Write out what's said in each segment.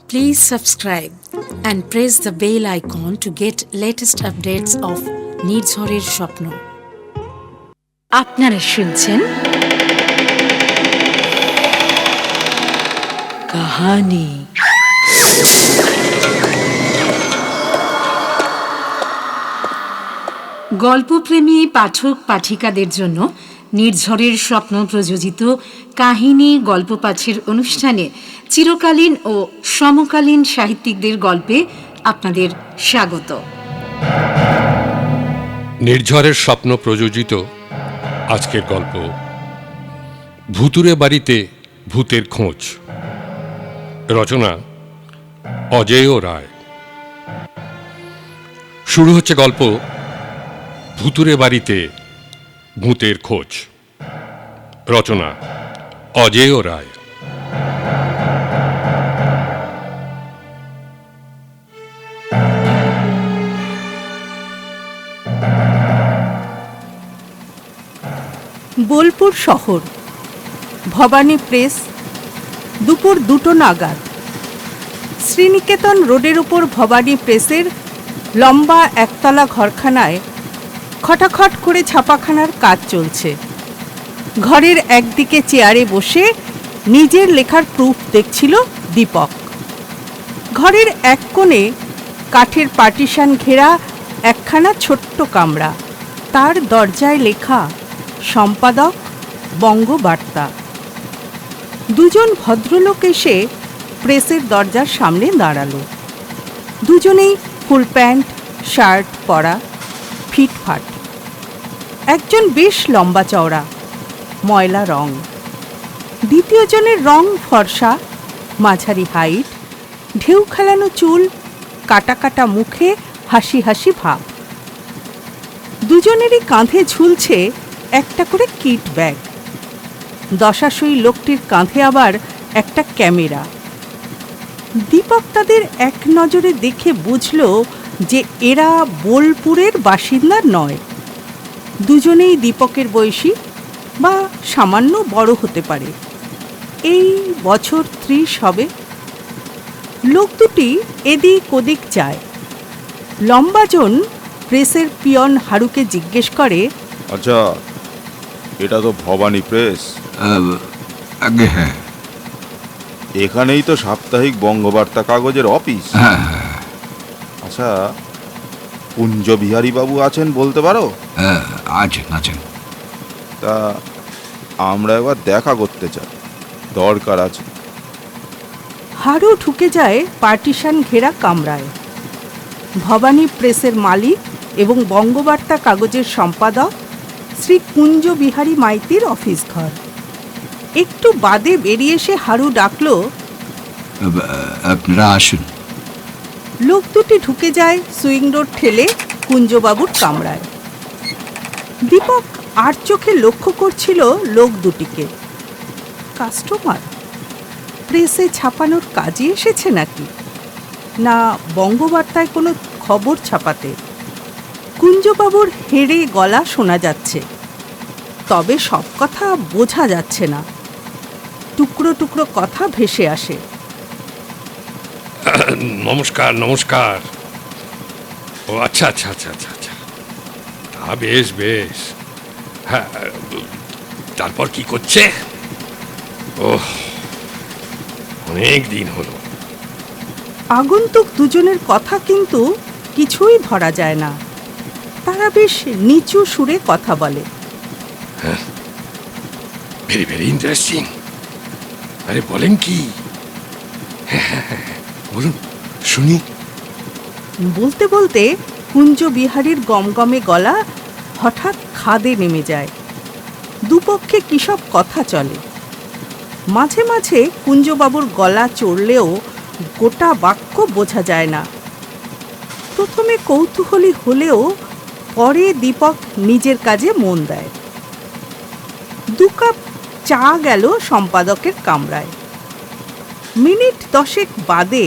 Please subscribe and press the bell icon to get latest updates of নির্ঝরের স্বপ্ন। আপনারা শুনছেন কাহানি। গল্পপ্রেমী পাঠক পাঠিকাদের জন্য নির্ঝরের স্বপ্ন প্রযোজিত কাহিনী গল্পপাঠের অনুষ্ঠানে চিরকালীন ও সমকালীন সাহিত্যিকদের গল্পে আপনাদের স্বাগত। নির্ঝরের স্বপ্ন প্রযোজিত আজকের গল্প ভুতুরে বাড়িতে ভূতের খোঁজ। রচনা অজেয় রায়। শুরু হচ্ছে গল্প ভুতুরে বাড়িতে ভূতের খোঁজ। রচনা অজেয় রায়। বোলপুর শহর, ভবানী প্রেস, দুপুর 2টো নাগাদ। শ্রীনিকেতন রোডের উপর ভবানী প্রেসের লম্বা একতলা ঘরখানায় খটাখট করে ছাপাখানার কাজ চলছে। ঘরের একদিকে চেয়ারে বসে নিজের লেখার প্রুফ দেখছিল দীপক। ঘরের এক কোণে কাঠের পার্টিশন ঘেরা একখানা ছোট্ট কামরা, তার দরজায় লেখা সম্পাদক বঙ্গবার্তা। দুজন ভদ্রলোক এসে প্রেসের দরজার সামনে দাঁড়ালো। দুজনেই ফুল প্যান্ট শার্ট পরা, ফিটফাট। একজন বেশ লম্বা চওড়া, ময়লা রং। দ্বিতীয় জনের রং ফর্সা, মাঝারি হাইট, ঢেউ খেলানো চুল, কাটা কাটা মুখে হাসি হাসি ভাব। দুজনেরই কাঁধে ঝুলছে একটা করে কিট ব্যাগ। দশাশয়ী লোকটির কাঁধে আবার একটা ক্যামেরা। দীপক তাদের এক নজরে দেখে বুঝল যে এরা বোলপুরের বাসিন্দা নয়। দুজনেই দীপকের বয়সী বা সামান্য বড় হতে পারে, এই বছর 30 হবে। লোক দুটি এদিক ওদিক যায়। লম্বাজন প্রেসের পিয়ন হারুকে জিজ্ঞেস করে, আচ্ছা, এটা তো ভবানী প্রেস? আগে হ্যাঁ। এখানেই তো সাপ্তাহিক বঙ্গবার্তা কাগজের অফিস। হ্যাঁ। আচ্ছা, কুঞ্জ বিহারী বাবু আছেন বলতে পারো? হ্যাঁ, আছেন। তা আমরা এবার দেখা করতে চাই, দরকার আছে। হারু ঢুকে যায় পার্টিশন ঘেরা কামরায়। ভবানী প্রেসের মালিক এবং বঙ্গবার্তা কাগজের সম্পাদক শ্রী কুঞ্জ বিহারী মাইতির অফিস ঘর। একটু বাদে বেরিয়ে এসে হারু ডাকল, আপনারা আসুন। লোক দুটি ঢুকে যায় সুইং ডোর ঠেলে কুঞ্জবাবুর কামরায়। দীপক আর চোখে লক্ষ্য করছিল লোক দুটিকে। কাস্টমার? প্রেসে ছাপানোর কাজে এসেছে নাকি, না বঙ্গবার্তায় কোনো খবর ছাপাতে? কুঞ্জবাবুর হেঁড়ে গলা শোনা যাচ্ছে, তবে সব কথা বোঝা যাচ্ছে না। টুকরো টুকরো কথা ভেসে আসে। নমস্কার নমস্কার। ও আচ্ছা। তা বেশ। হ্যাঁ, তারপর কি করছে? অনেক দিন হলো। আগন্তুক দুজনের কথা কিন্তু কিছুই ধরা যায় না। তারা বেশ নিচু সুরে কথা বলে। Very interesting. আরে বলেন কি? বলুন শুনি। বলতে বলতে কুঞ্জ বিহারীর গমগমে গলা হঠাৎ খাদে নেমে যায়। দুপক্ষে কী সব কথা চলে। মাঝে মাঝে কুঞ্জবাবুর গলা চড়লেও গোটা বাক্য বোঝা যায় না। প্রথমে কৌতূহলী হলেও পরে দীপক নিজের কাজে মন দেয়। 2 কাপ চা গেল সম্পাদকের কামরায়। মিনিট 10 বাদে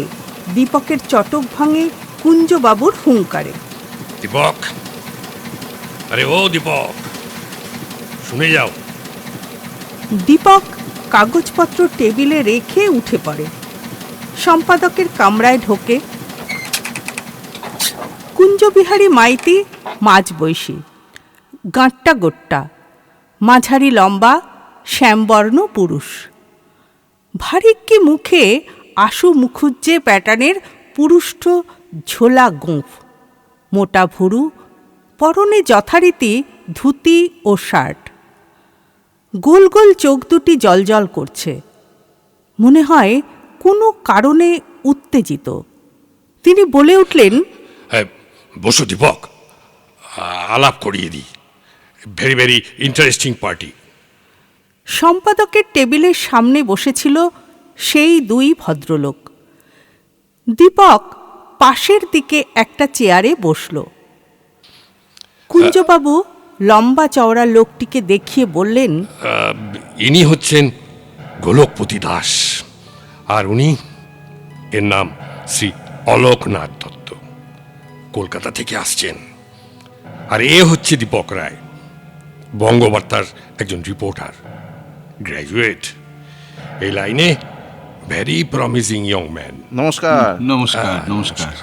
দীপকের চটক ভাঙে কুঞ্জবাবুর হুঙ্কারে, দীপক, আরে ও দীপক, শুনে যাও। দীপক কাগজপত্র টেবিলে রেখে উঠে পড়ে। সম্পাদকের কামরায় ঢোকে। কুঞ্জবিহারী মাইতি মাঝবয়সী, গাঁট্টা গোট্টা, মাঝারি লম্বা, শ্যামবর্ণ পুরুষ। ভারিক্কি মুখে আশু মুখুজ্জে প্যাটার্নের পুরুষ্ঠ ঝোলা গোঁফ, মোটা ভুরু, পরনে যথারীতি ধুতি ও শার্ট। গোল গোল চোখ দুটি জ্বলজ্বল করছে, মনে হয় কোনো কারণে উত্তেজিত। তিনি বলে উঠলেন, বসো দীপক, আলাপ করিয়ে দিই। Very very interesting party. সম্পাদকের টেবিলের সামনে বসেছিল সেই দুই ভদ্রলোক। দীপক পাশের দিকে একটা চেয়ারে বসল। কুঞ্জবাবু লম্বা চওড়া লোকটিকে দেখিয়ে বললেন, ইনি হচ্ছেন গোলকপতি দাস, আর উনি, এর নাম শ্রী অলোকনাথ দত্ত, কলকাতা থেকে আসছেন। আর এ হচ্ছে দীপক রায়, বঙ্গবার্তার একজন রিপোর্টার, গ্র্যাজুয়েট, এই লাইনে ভেরি প্রমিসিং ইয়ং ম্যান। নমস্কার। নমস্কার নমস্কার।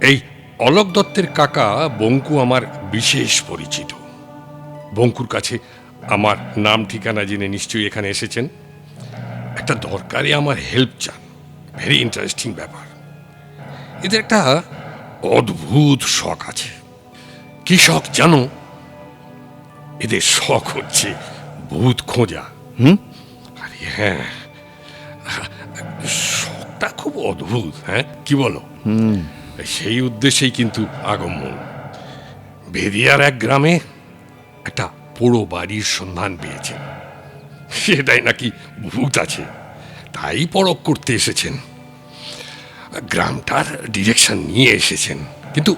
এই অলোক দত্তের কাকা বঙ্কু আমার বিশেষ পরিচিত। বঙ্কুর কাছে আমার নাম ঠিকানা জেনে নিশ্চয়ই এখানে এসেছেন। একটা দরকারে আমার হেল্প চান। ভেরি ইন্টারেস্টিং ব্যাপার। এদের একটা অদ্ভুত শখ আছে। কি শখ জানো? এদের শখ হচ্ছে ভূত খোঁজা। আরে হ্যাঁ, শখটা খুব অদ্ভুত। হ্যাঁ, কি বলো? সেই উদ্দেশ্যেই কিন্তু আগমন। বেদিয়ার এক গ্রামে একটা পোড়ো বাড়ির সন্ধান পেয়েছেন। সেটাই নাকি ভূত আছে, তাই পরখ করতে এসেছেন। গ্রামটার ডিরেকশন নিয়ে এসেছেন, কিন্তু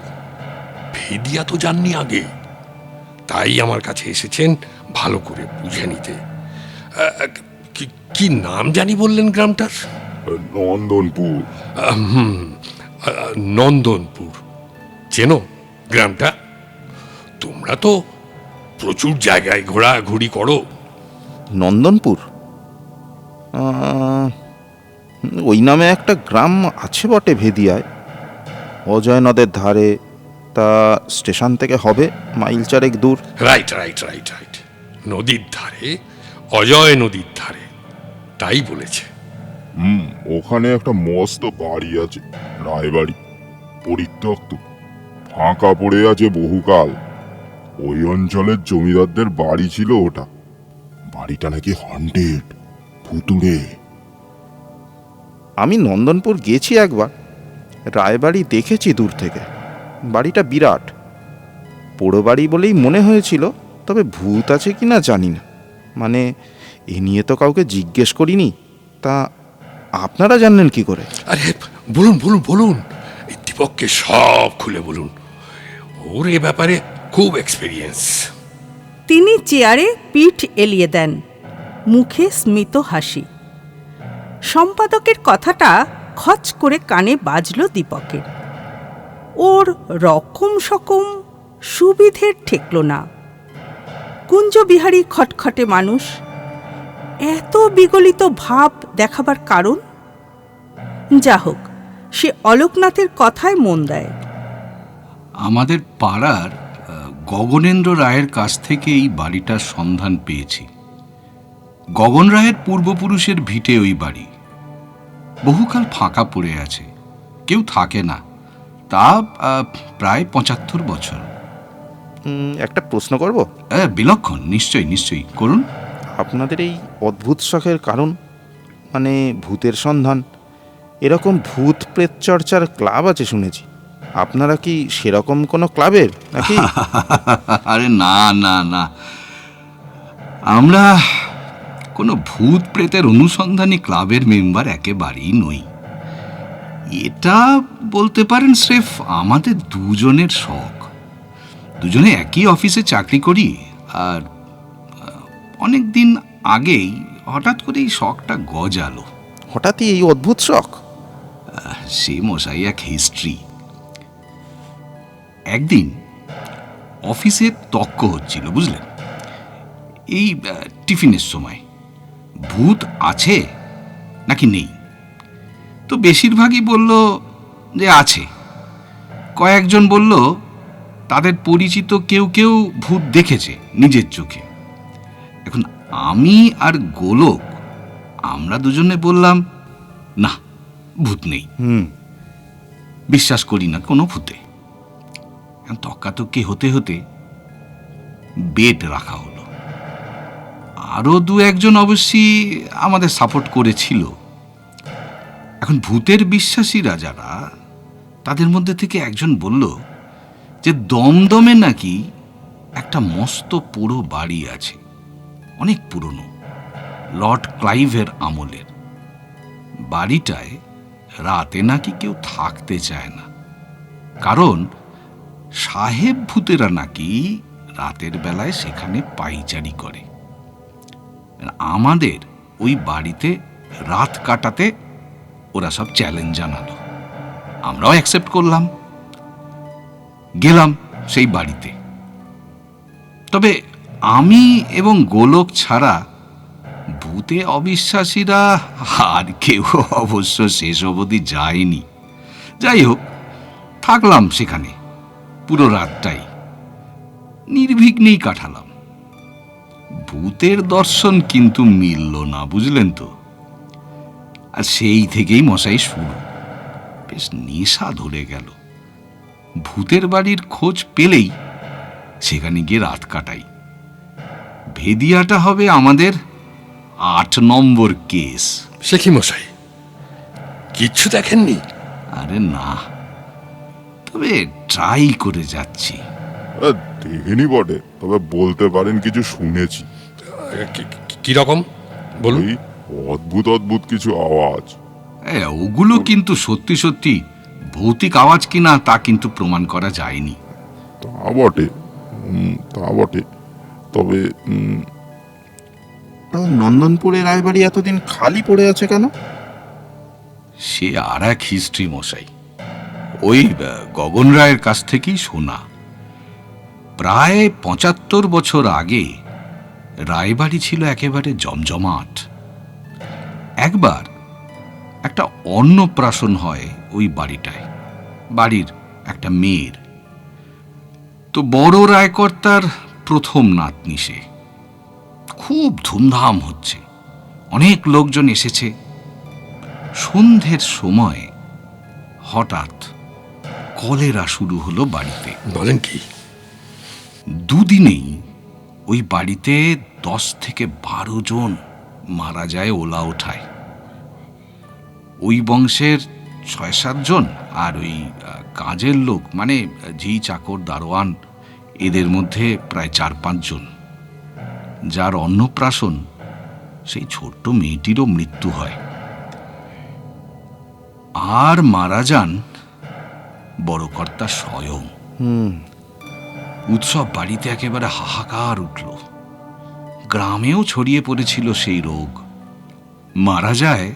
ভেদিয়া তো জাননি আগে, তাই আমার কাছে এসেছেন ভালো করে বুঝে নিতে। কি নাম জানি বললেন গ্রামটার? নন্দনপুর। নন্দনপুর। চেনো গ্রামটা? তোমরা তো প্রচুর জায়গায় ঘোরাঘুরি করো। নন্দনপুর? ওই নামে একটা গ্রাম আছে বটে ভেদিয়ায়, অজয় নদের ধারে। তা স্টেশন থেকে হবে মাইল চারেক দূর। রাইট রাইট রাইট রাইট, নদীর ধারে, অজয় নদীর ধারে, তাই বলেছে। ওখানে একটা মস্ত বাড়ি আছে, রায়বাড়ি, পরিত্যক্ত, ফাঁকা পড়ে আছে বহুকাল। ওই অঞ্চলের জমিদারদের বাড়ি ছিল ওটা। বাড়িটা নাকি হন্টেড, ভুতুড়ে। আমি নন্দনপুর গেছি একবার, রায়বাড়ি দেখেছি দূর থেকে। বাড়িটা বিরাট, পোড়ো বাড়ি বলেই মনে হয়েছিল, তবে ভূত আছে কি না জানি না। মানে এ নিয়ে তো কাউকে জিজ্ঞেস করিনি। তা আপনারা জানলেন কি করে? আরে বলুন বলুন বলুন, এই দীপককে সব খুলে বলুন, ওর এ ব্যাপারে খুব এক্সপিরিয়েন্স। তিনি চেয়ারে পিঠ এলিয়ে দেন, মুখে স্মিত হাসি। সম্পাদকের কথাটা খচ করে কানে বাজল দীপকের। ওর রকম সকম সুবিধের ঠেকল না। কুঞ্জবিহারী খটখটে মানুষ, এত বিগলিত ভাব দেখাবার কারণ? যা হোক, সে অলোকনাথের কথায় মন দেয়। আমাদের পাড়ার গগনেন্দ্র রায়ের কাছ থেকে এই বাড়িটার সন্ধান পেয়েছি। গগন রায়ের পূর্বপুরুষের ভিটে ওই বাড়ি, বহুকাল ফাঁকা পড়ে আছে, কেউ থাকে না। তা প্রায় ৭৫ বছর। একটা প্রশ্ন করব? বিলক্ষণ, নিশ্চয়ই নিশ্চয়ই, করুন। আপনাদের এই অদ্ভুত শখের কারণ, মানে ভূতের সন্ধান, এরকম ভূত প্রেত চর্চার ক্লাব আছে শুনেছি। আপনারা কি সেরকম কোনো ক্লাবের নাকি? আরে না না না, আমরা কোনো ভূত প্রেতের অনুসন্ধানী ক্লাবের মেম্বার একেবারেই নই। এটা বলতে পারেন স্রেফ আমাদের দুজনের শখ। দুজনে একই অফিসে চাকরি করি, আর অনেক দিন আগেই হঠাৎ করে এই শখটা গজালো। হঠাৎই এই অদ্ভুত শখ? সে মশাই এক হিস্ট্রি। একদিন অফিসে তক্ক হচ্ছিল, বুঝলেন, এই টিফিনের সময়। ভূত আছে নাকি নেই তো বেশিরভাগই বলল যে আছে। কয়েকজন বলল তাদের পরিচিত কেউ কেউ ভূত দেখেছে নিজের চোখে। এখন আমি আর গোলক আমরা দুজনে বললাম, না, ভূত নেই, বিশ্বাস করি না কোনো ভূতে। তক্কাতক্কি হতে হতে বেড রাখা হলো। আরো দু একজন অবশ্যই আমাদের সাপোর্ট করেছিল। এখন ভূতের বিশ্বাসীরা যারা, তাদের মধ্যে থেকে একজন বলল যে দমদমে নাকি একটা মস্ত পুরো বাড়ি আছে, অনেক পুরনো, লর্ড ক্লাইভের আমলের। বাড়িটায় রাতে নাকি কেউ থাকতে চায় না, কারণ সাহেব ভূতেরা নাকি রাতের বেলায় সেখানে পাইচারি করে। আমাদের ওই বাড়িতে রাত কাটাতে ওরা সব চ্যালেঞ্জ জানালো। আমরাও অ্যাকসেপ্ট করলাম, গেলাম সেই বাড়িতে। তবে আমি এবং গোলক ছাড়া ভূতে অবিশ্বাসীরা আর কেউ অবশ্য শেষ অবধি যায়নি। যাই হোক, থাকলাম সেখানে পুরো রাতটাই, নির্বিঘ্নেই কাটালাম। ভূতের দর্শন কিন্তু মিলল না, বুঝলেন তো। আর সেই থেকেই মশাই শুরু, বেশ নেশা ধরে গেল। ভূতের বাড়ির খোঁজ পেলেই সেখানে গিয়ে রাত কাটাই। ভেদিয়াটা হবে আমাদের 8 নম্বর কেস। সে কি মশাই, কিচ্ছু দেখেননি? আরে না, তবে ট্রাই করে যাচ্ছি। দেখিনি বটে, তবে বলতে পারেন কিছু শুনেছি। কি রকম বলুন? এই অদ্ভুত অদ্ভুত কিছু আওয়াজ। ওগুলো কিন্তু সত্যি সত্যি ভৌতিক আওয়াজ কিনা তা কিন্তু প্রমাণ করা যায়নি। তা বটে, তা বটে। তবে নন্দনপুরের রায়বাড়ি এতদিন খালি পড়ে আছে কেন? সে আর এক হিস্ট্রি মশাই। ওই গগন রায়ের কাছ থেকেই শোনা। প্রায় 75 বছর আগে রায়বাড়ি ছিল একেবারে জমজমাট। একবার একটা অন্নপ্রাশন হয় ওই বাড়িটায়, বাড়ির একটা মেয়ের। তো বড় রায়কর্তার প্রথম নাতনি সে। খুব ধুমধাম হচ্ছে, অনেক লোকজন এসেছে। সন্ধ্যের সময় হঠাৎ কলেরা শুরু হলো বাড়িতে। বলেন কি? দুদিনেই ওই বাড়িতে 10 থেকে 12 জন মারা যায় ওলা ওঠায়। ওই বংশের 6-7 জন, আর ওই কাজের লোক মানে ঝি চাকর দারোয়ান, এদের মধ্যে প্রায় 4-5 জন। যার অন্নপ্রাশন, সেই ছোট্ট মেয়েটিরও মৃত্যু হয়। আর মারা যান বড় কর্তা স্বয়ং। উৎসব বাড়িতে একেবারে হাহাকার উঠল। গ্রামেও ছড়িয়ে পড়েছিল সেই রোগ। মারা যায়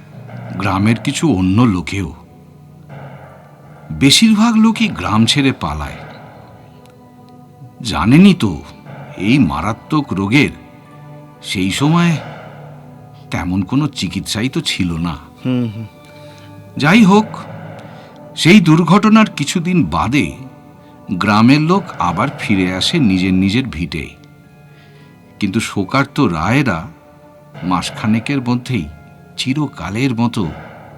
গ্রামের কিছু অন্য লোকেও। বেশিরভাগ লোকই গ্রাম ছেড়ে পালায়। জানেনই তো, এই মারাত্মক রোগের সেই সময় তেমন কোনো চিকিৎসাই তো ছিল না। যাই হোক, সেই দুর্ঘটনার কিছুদিন বাদে গ্রামের লোক আবার ফিরে আসে নিজের নিজের ভিটে। কিন্তু শোকার্ত রায়েরা মাসখানেকের মধ্যেই চিরকালের মতো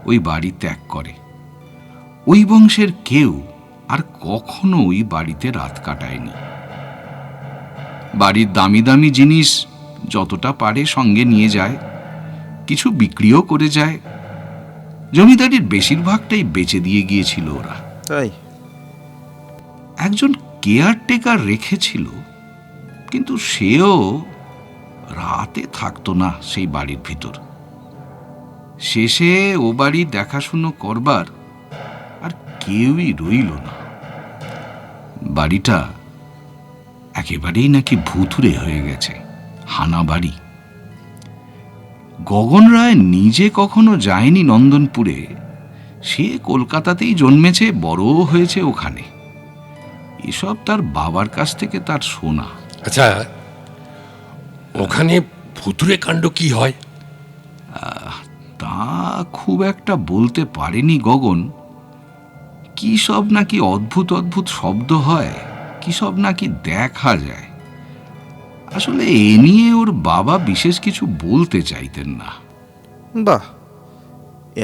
ওই বাড়ি ত্যাগ করে। ওই বংশের কেউ আর কখনো ওই বাড়িতে রাত কাটায়নি। বাড়ির দামি দামি জিনিস যতটা পারে সঙ্গে নিয়ে যায়, কিছু বিক্রিও করে যায়। জমিদারির বেশিরভাগটাই বেচে দিয়ে গিয়েছিল ওরা। তাই একজন কেয়ারটেকার রেখেছিল, কিন্তু সেও রাতে থাকতো না সেই বাড়ির ভিতর। শেষে ও বাড়ি দেখাশুনো করবার আর কেউই রইল না। বাড়িটা একেবারেই নাকি ভুতুড়ে হয়ে গেছে, হানা বাড়ি। গগন রায় নিজে কখনো যায়নি নন্দনপুরে। সে কলকাতাতেই জন্মেছে, বড়ও হয়েছে ওখানে। এসব তার বাবার কাছ থেকে তার শোনা। আচ্ছা, ওখানে ভুতুরে কাণ্ড কি হয়? তা খুব একটা বলতে পারেনি গগন। কি সব নাকি অদ্ভুত অদ্ভুত শব্দ হয়, কি সব নাকি দেখা যায়। আসলে এ নিয়ে ওর বাবা বিশেষ কিছু বলতে চাইতেন না। বাহ,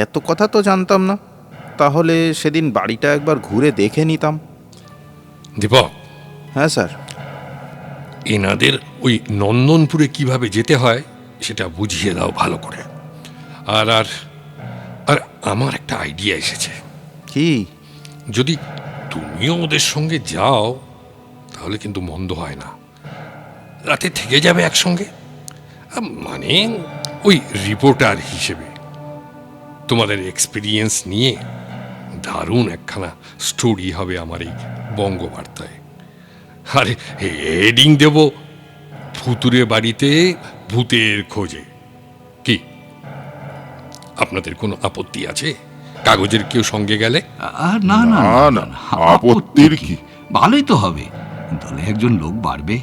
এত কথা তো জানতাম না। তাহলে সেদিন বাড়িটা একবার ঘুরে দেখে নিতাম। দীপক, হ্যাঁ স্যার। এনাদের ওই নন্দনপুরে কিভাবে যেতে হয় সেটা বুঝিয়ে দাও ভালো করে। আর আর আর আমার একটা আইডিয়া এসেছে। কি? যদি তুমিও ওদের সঙ্গে যাও তাহলে কিন্তু মন্দ হয় না। রাতে থেকে যাবে একসঙ্গে, মানে ওই রিপোর্টার হিসেবে। তোমাদের এক্সপিরিয়েন্স নিয়ে দারুণ একখানা স্টোরি হবে আমার এই বঙ্গবার্তায়। আরে হেডিং দেব, ভুতুরে বাড়িতে ভূতের খোঁজে। কি আপনাদের কোনো আপত্তি আছে কাগজের কেউ সঙ্গে গেলে? না না না, না, না, আপত্তির কি? ভালোই তো হবে, দলে একজন লোক বাড়বে।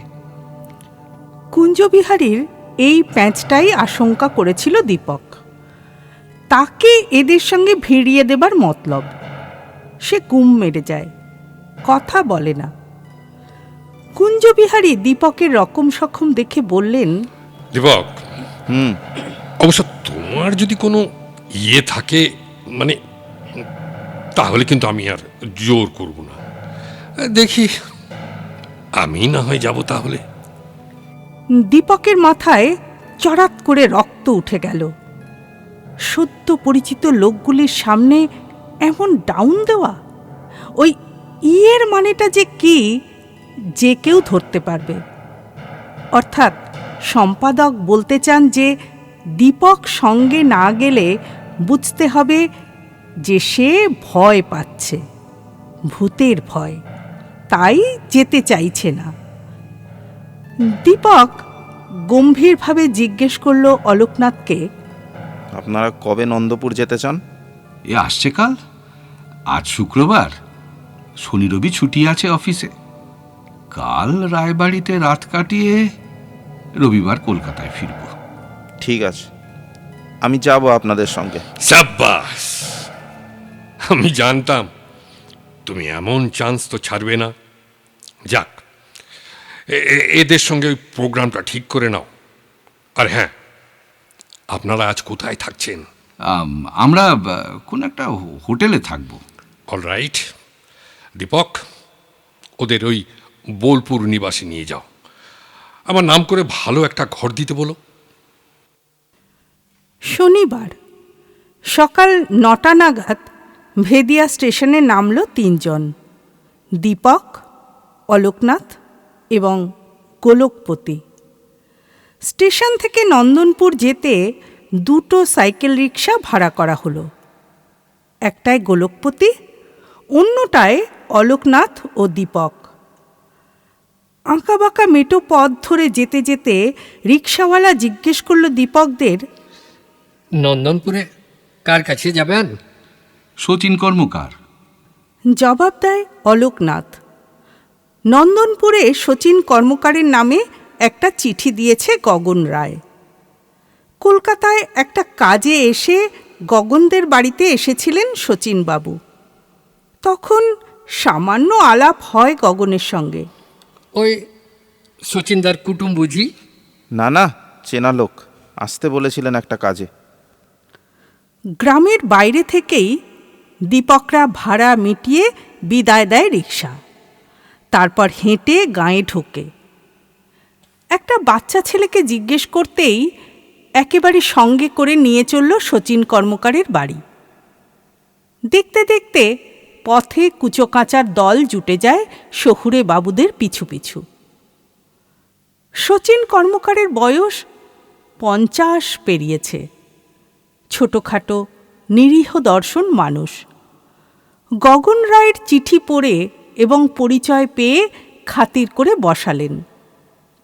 কুঞ্জবিহারীর এই প্যাঁচটাই আশঙ্কা করেছিল দীপক। তাকে এদের সঙ্গে ভিড়িয়ে দেবার মতলব। সে গুম মেরে যায়, কথা বলে না। কুঞ্জবিহারী দীপকের রকম সক্ষম দেখে বললেন, দীপক, হুম। অবশ্য তোমার যদি কোনো ইয়ে থাকে, মানে, তাহলে কিন্তু আমি আর জোর করব না। দেখি, আমি না হয় যাব তাহলে। দীপকের মাথায় চড়াত করে রক্ত উঠে গেল। সদ্য পরিচিত লোকগুলির সামনে এমন ডাউন দেওয়া, ওই ইয়ের মানেটা যে কি যে কেউ ধরতে পারবে। অর্থাৎ সম্পাদক বলতে চান যে দীপক সঙ্গে না গেলে বুঝতে হবে যে সে ভয় পাচ্ছে, ভূতের ভয়, তাই যেতে চাইছে না। দীপক গম্ভীরভাবে জিজ্ঞেস করল অলোকনাথকে, আপনারা কবে নন্দপুর যেতে চান? এ আসছে কাল, আজ শুক্রবার, শনি রবি ছুটি আছে অফিসে। কাল রায়বাড়িতে রাত কাটিয়ে রবিবার কলকাতায় ফিরব। ঠিক আছে, আমি যাব আপনাদের সঙ্গে। সাব্বাস, আমি জানতাম তুমি এমন চান্স তো ছাড়বে না। যাক, এদের সঙ্গে ওই প্রোগ্রামটা ঠিক করে নাও। আর হ্যাঁ, আপনারা আজ কোথায় থাকছেন? আমরা কোন একটা হোটেলে থাকব। অলরাইট দীপক, ওদের ওই বোলপুর নিবাসে নিয়ে যাও। আমার নাম করে ভালো একটা ঘর দিতে বলো। শনিবার সকাল 9টা নাগাদ ভেদিয়া স্টেশনে নামল 3 জন, দীপক, অলোকনাথ এবং গোলকপতি। স্টেশন থেকে নন্দনপুর যেতে 2টো সাইকেল রিক্সা ভাড়া করা হলো। একটায় গোলকপতি, অন্যটায় অলোকনাথ ও দীপক। আঁকাবাঁকা মেটো পথ ধরে যেতে যেতে রিক্সাওয়ালা জিজ্ঞেস করল দীপকদের, নন্দনপুরে কার কাছে যাবেন? শচীন কর্মকার। জবাব দেয় অলোকনাথ। নন্দনপুরে শচীন কর্মকারের নামে একটা চিঠি দিয়েছে গগন রায়। কলকাতায় একটা কাজে এসে গগনদের বাড়িতে এসেছিলেন শচীনবাবু। তখন সামান্য আলাপ হয় গগনের সঙ্গে। ওই শচীনদার কুটুম বুঝি? না না, চেনা লোক, আসতে বলেছিলেন একটা কাজে। গ্রামের বাইরে থেকেই দীপকরা ভাড়া মিটিয়ে বিদায় দেয় রিক্সা। তারপর হেঁটে গাঁয়ে ঢোকে। একটা বাচ্চা ছেলেকে জিজ্ঞেস করতেই একেবারে সঙ্গে করে নিয়ে চলল শচীন কর্মকারের বাড়ি। দেখতে দেখতে পথে কুচোকাঁচার দল জুটে যায় শহুরে বাবুদের পিছু পিছু। শচীন কর্মকারের বয়স 50 পেরিয়েছে। ছোটখাটো নিরীহ দর্শন মানুষ। গগন রায়ের চিঠি পড়ে এবং পরিচয় পেয়ে খাতির করে বসালেন,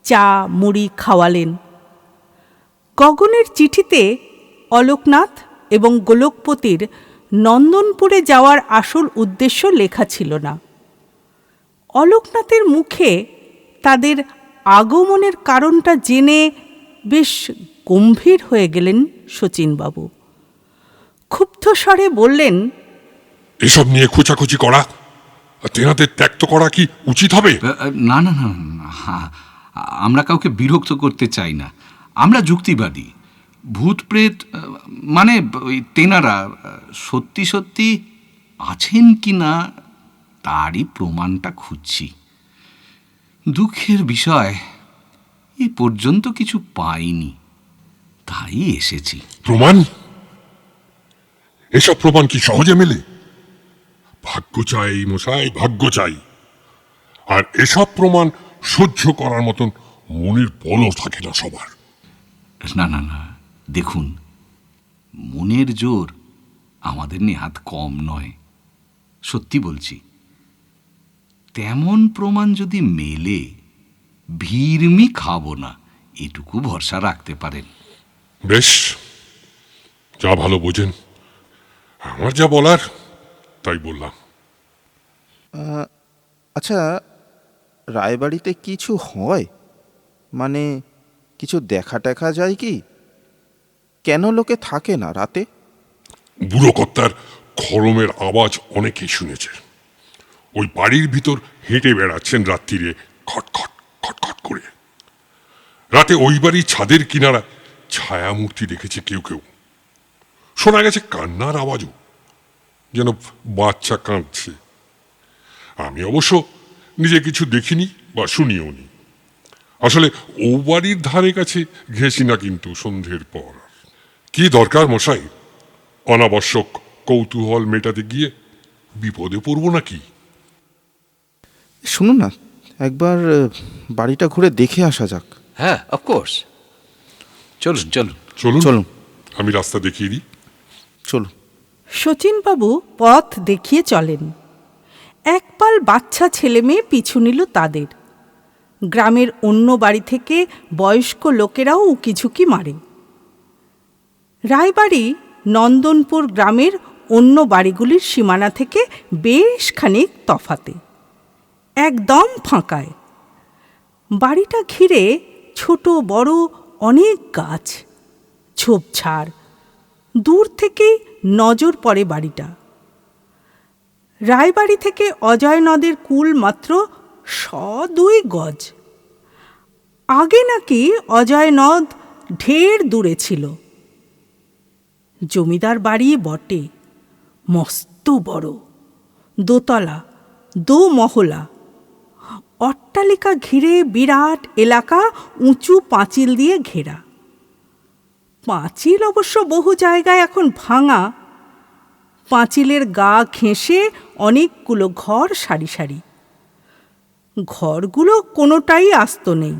চা মুড়ি খাওয়ালেন। গগনের চিঠিতে অলোকনাথ এবং গোলকপতির নন্দনপুরে যাওয়ার আসল উদ্দেশ্য লেখা ছিল না। অলোকনাথের মুখে তাদের আগমনের কারণটা জেনে বেশ গম্ভীর হয়ে গেলেন শচীনবাবু। ক্ষুব্ধ স্বরে বললেন, এসব নিয়ে খোঁচাখুচি করা আর তেনাদের ত্যাক্ত করা কি উচিত হবে? না না না না, হ্যাঁ, আমরা কাউকে বিরক্ত করতে চাই না। আমরা যুক্তিবাদী। ভূত প্রেত মানে ওই তেনারা সত্যি সত্যি আছেন কি না তারই প্রমাণটা খুঁজছি। দুঃখের বিষয়, এ পর্যন্ত কিছু পাইনি, তাই এসেছি। প্রমাণ? এসব প্রমাণ কি সহজে মেলে? ভাগ্য চাই মশাই, ভাগ্য চাই। আর এসব প্রমাণ সহ্য করার মতন মনের বলও থাকে না সবার। না না না, দেখুন, মনের জোর আমাদের নেহাত কম নয়। সত্যি বলছি, তেমন প্রমাণ যদি মেলে ভিড়মি খাবো না, এটুকু ভরসা রাখতে পারেন। বেশ, যা ভালো বোঝেন। আমার যা বলার তাই বললাম। আচ্ছা, রায়বাড়িতে কিছু হয়? মানে কিছু দেখা টেখা যায় কি? কেন লোকে থাকে না রাতে? বুড়ো কর্তার খড়মের আওয়াজ অনেকেই শুনেছে। ওই বাড়ির ভিতর হেঁটে বেড়াচ্ছেন রাত্রিরে খটখট খটখট করে। রাতে ওই বাড়ির ছাদের কিনারা ছায়ামূর্তি দেখেছে কেউ কেউ। শোনা গেছে কান্নার আওয়াজও, যেন বাচ্চা কাঁদছে। আমি অবশ্য নিজে কিছু দেখিনি বা শুনিও নি। আসলে ও বাড়ির ধারে কাছে ঘেঁষি না কিন্তু সন্ধ্যের পর। কি দরকার মশাই, অনাবশ্যক কৌতূহল মেটাতে গিয়ে বিপদে পড়ব নাকি? শুনুন না, একবার বাড়িটা ঘুরে দেখে আসা যাক। হ্যাঁ, অফকোর্স, চলুন চলুন চলুন চলুন। আমি রাস্তা দেখিয়ে দিই। চলুন। শচীনবাবু পথ দেখিয়ে চলেন। একপাল বাচ্চা ছেলে মেয়ে পিছু নিল তাদের। গ্রামের অন্য বাড়ি থেকে বয়স্ক লোকেরাও উকিঝুঁকি মারে। রায়বাড়ি নন্দনপুর গ্রামের অন্য বাড়িগুলির সীমানা থেকে বেশ খানিক তফাতে, একদম ফাঁকায়। বাড়িটা ঘিরে ছোট বড় অনেক গাছ, ঝোপঝাড়। দূর থেকেই নজর পড়ে বাড়িটা। রায়বাড়ি থেকে অজয় নদের কূল মাত্র 100-2 গজ। আগে নাকি অজয় নদ ঢের দূরে ছিল। জমিদার বাড়ি বটে, মস্ত বড়, দোতলা, 2 মহলা। অট্টালিকা ঘিরে বিরাট এলাকা, উঁচু পাঁচিল দিয়ে ঘেরা। পাঁচিল অবশ্য বহু জায়গায় এখন ভাঙা। পাঁচিলের গা ঘেঁষে অনেকগুলো ঘর সারি সারি। ঘরগুলো কোনোটাই আস্ত নেই।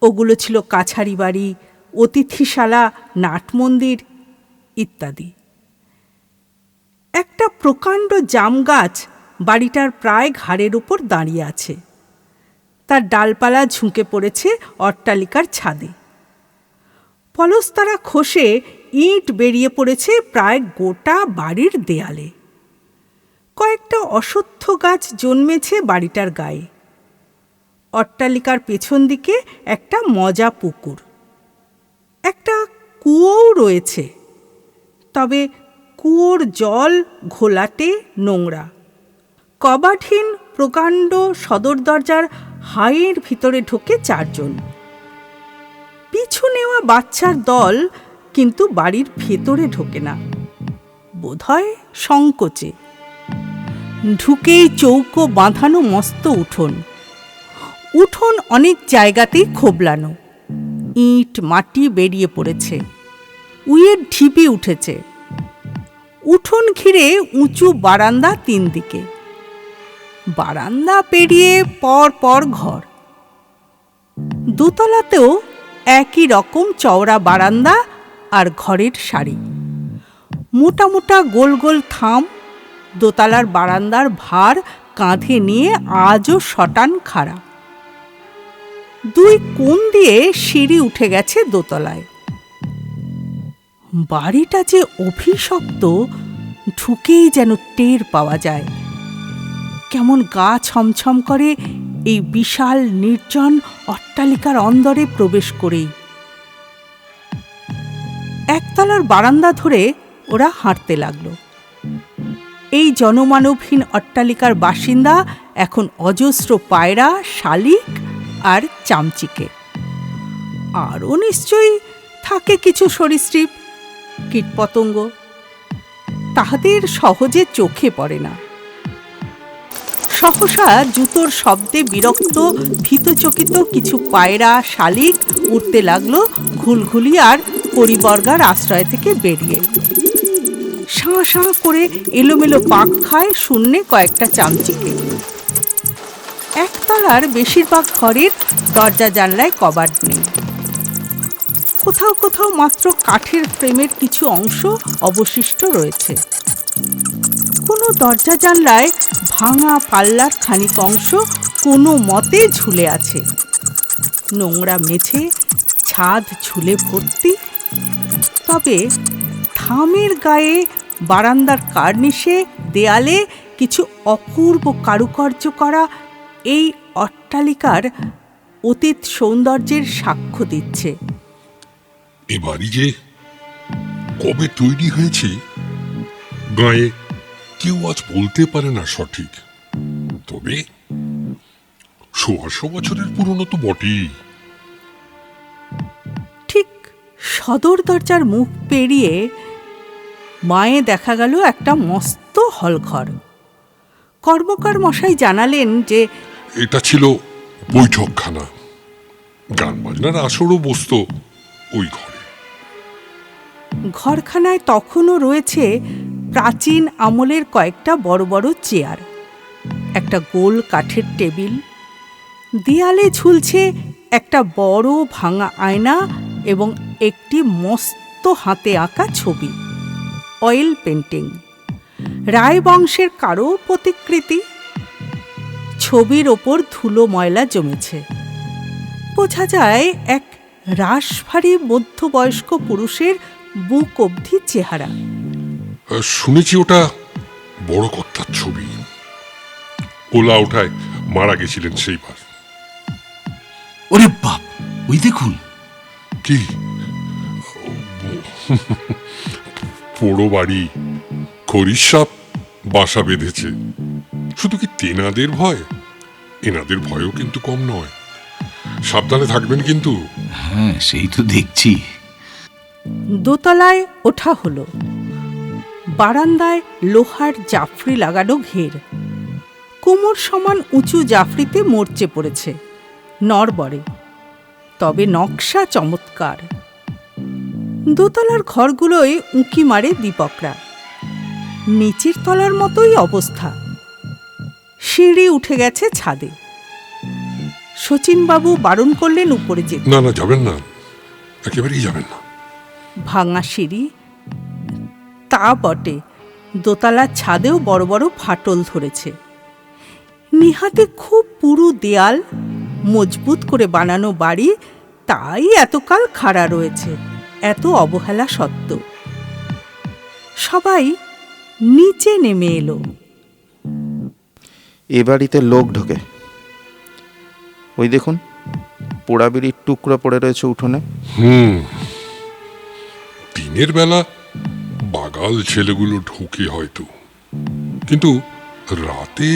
ওগুলো ছিল কাছারি বাড়ি, অতিথিশালা, নাটমন্দির ইত্যাদি। একটা প্রকাণ্ড জাম গাছ বাড়িটার প্রায় ঘাড়ের উপর দাঁড়িয়ে আছে। তার ডালপালা ঝুঁকে পড়েছে অট্টালিকার ছাদে। পলস্তারা খসে ইট বেরিয়ে পড়েছে প্রায় গোটা বাড়ির দেয়ালে। কয়েকটা অশ্বত্থ গাছ জন্মেছে বাড়িটার গায়ে। অট্টালিকার পেছন দিকে একটা মজা পুকুর, একটা কুয়োও রয়েছে। তবে কুয়োর জল ঘোলাটে, নোংরা। কবাটহীন প্রকাণ্ড সদর দরজার হাঁড়ির ভিতরে ঢোকে 4 জন। পিছু নেওয়া বাচ্চার দল কিন্তু বাড়ির ভেতরে ঢোকে না, বোধহয় সংকোচে। ঢুকেই চৌকো বাঁধানো মস্ত উঠোন। উঠোন অনেক জায়গাতেই খোবলানো, ইট মাটি বেরিয়ে পড়েছে, উইয়ের ঢিপি উঠেছে। উঠোন ঘিরে উঁচু বারান্দা 3 দিকে। বারান্দা পেরিয়ে পর পর ঘর। দোতলাতেও একই রকম চওড়া বারান্দা আর ঘরের সারি। মোটা মোটা গোল গোল থাম। দোতলার বারান্দার ভার কাঁধে নিয়ে আজও শটান খাড়া। 2 কোণ দিয়ে সিঁড়ি উঠে গেছে দোতলায়। বাড়িটা যে অভিশপ্ত ঢুকেই যেন টের পাওয়া যায়। কেমন গা ছমছম করে এই বিশাল নির্জন অট্টালিকার অন্দরে প্রবেশ করেই। একতলার বারান্দা ধরে ওরা হাঁটতে লাগলো। এই জনমানবহীন অট্টালিকার বাসিন্দা এখন অজস্র পায়রা, শালিক আর চামচিকে। আরও নিশ্চয়ই থাকে কিছু সরীসৃপ, কীটপতঙ্গ। তাহাদের সহজে চোখে পড়ে না। সহসা জুতোর শব্দে বিরক্ত ভীতচকিত কিছু পায়রা, শালিক উঠতে লাগলো ঘুলঘুলি আর পরিবর্গার আশ্রয় থেকে বেরিয়ে। শাঁ শাঁ করে এলোমেলো পাক খায় শূন্যে কয়েকটা চামচিকে। একতলার বেশিরভাগ ঘরের দরজা জানলায় কবাট নেই। কোথাও কোথাও মাত্র কাঠের ফ্রেমের কিছু অংশ অবশিষ্ট রয়েছে। কোনো দরজা জানলায় ভাঙা পাল্লার খানিক অংশ কোনো মতে ঝুলে আছে। নোংরা মেঝে, ছাদ ঝুলে ভর্তি। তবে থামের গায়ে, বারান্দার কার্নিশে, দেয়ালে কিছু অপূর্ব কারুকার্য করা এই অট্টালিকার অতীত সৌন্দর্যের সাক্ষ্য দিচ্ছে। এ বাড়ি যে কবে তৈরি হয়েছে গায়ে কেউ আজ বলতে পারে না সঠিক। তবে ১৬০০ বছরের পুরনো তো বটেই। ঠিক সদর দরজার মুখ পেরিয়ে মায়ে দেখা গেল একটা মস্ত হলঘর। কর্মকার মশাই জানালেন যে এটা ছিল বৈঠকখানা। গান বাজনার আসরও বসতো ওই ঘরে। ঘরখানায় তখনও রয়েছে প্রাচীন আমলের কয়েকটা বড় বড় চেয়ার, একটা গোল কাঠের টেবিল। দেয়ালে ঝুলছে একটা বড় ভাঙা আয়না এবং একটি মস্ত হাতে আঁকা ছবি, অয়েল পেন্টিং। রায় বংশের কারো প্রতিকৃতি। ছবির ওপর ধুলো ময়লা জমেছে। বোঝা যায় এক রাশভারী মধ্যবয়স্ক পুরুষের বুক অবধি চেহারা। শুনেছি ওটা বড় কর্তার ছবি। ওলা ওঠায় মারা গেছিলেন সেইবার। ওরে বাপ, ওই দেখুন। কি পোড়ো বাড়ি, খরিস সাপ বাসা বেঁধেছে। শুধু কি তেনাদের ভয়, এনাদের ভয়ও কিন্তু কম নয়। সাবধানে থাকবেন কিন্তু। হ্যাঁ, সেই তো দেখছি। দোতলায় ওঠা হলো। বারান্দায় লোহার জাফরি লাগানো ঘের। কোমর সমান উঁচু জাফরিতে মরচে পড়েছে, নড়বড়ে। তবে নকশা চমৎকার। দোতলার ঘরগুলোয় উঁকি মারে দীপকরা। নিচের তলার মতোই অবস্থা। সিঁড়ি উঠে গেছে ছাদে। শচীনবাবু বারণ করলেন উপরে যেতে। না না, যাবেন না, একেবারেই যাবেন না। ভাঙা সিঁড়ি তা বটে, দোতলার ছাদেও বড় বড় ফাটল ধরেছে। নিহাতে খুব পুরু দেয়াল, মজবুত করে বানানো বাড়ি, তাই এতকাল খাড়া রয়েছে, এত অবহেলা সত্ত্বেও। সবাই নিচে নেমে এলো। এ বাড়িতে লোক ঢোকে। ওই দেখুন, পোড়া বিড়ির টুকরো পড়ে রয়েছে উঠোনে। দিনের বেলা বাগাল ছেলেগুলো ঢোকে হয়তো, কিন্তু রাতে।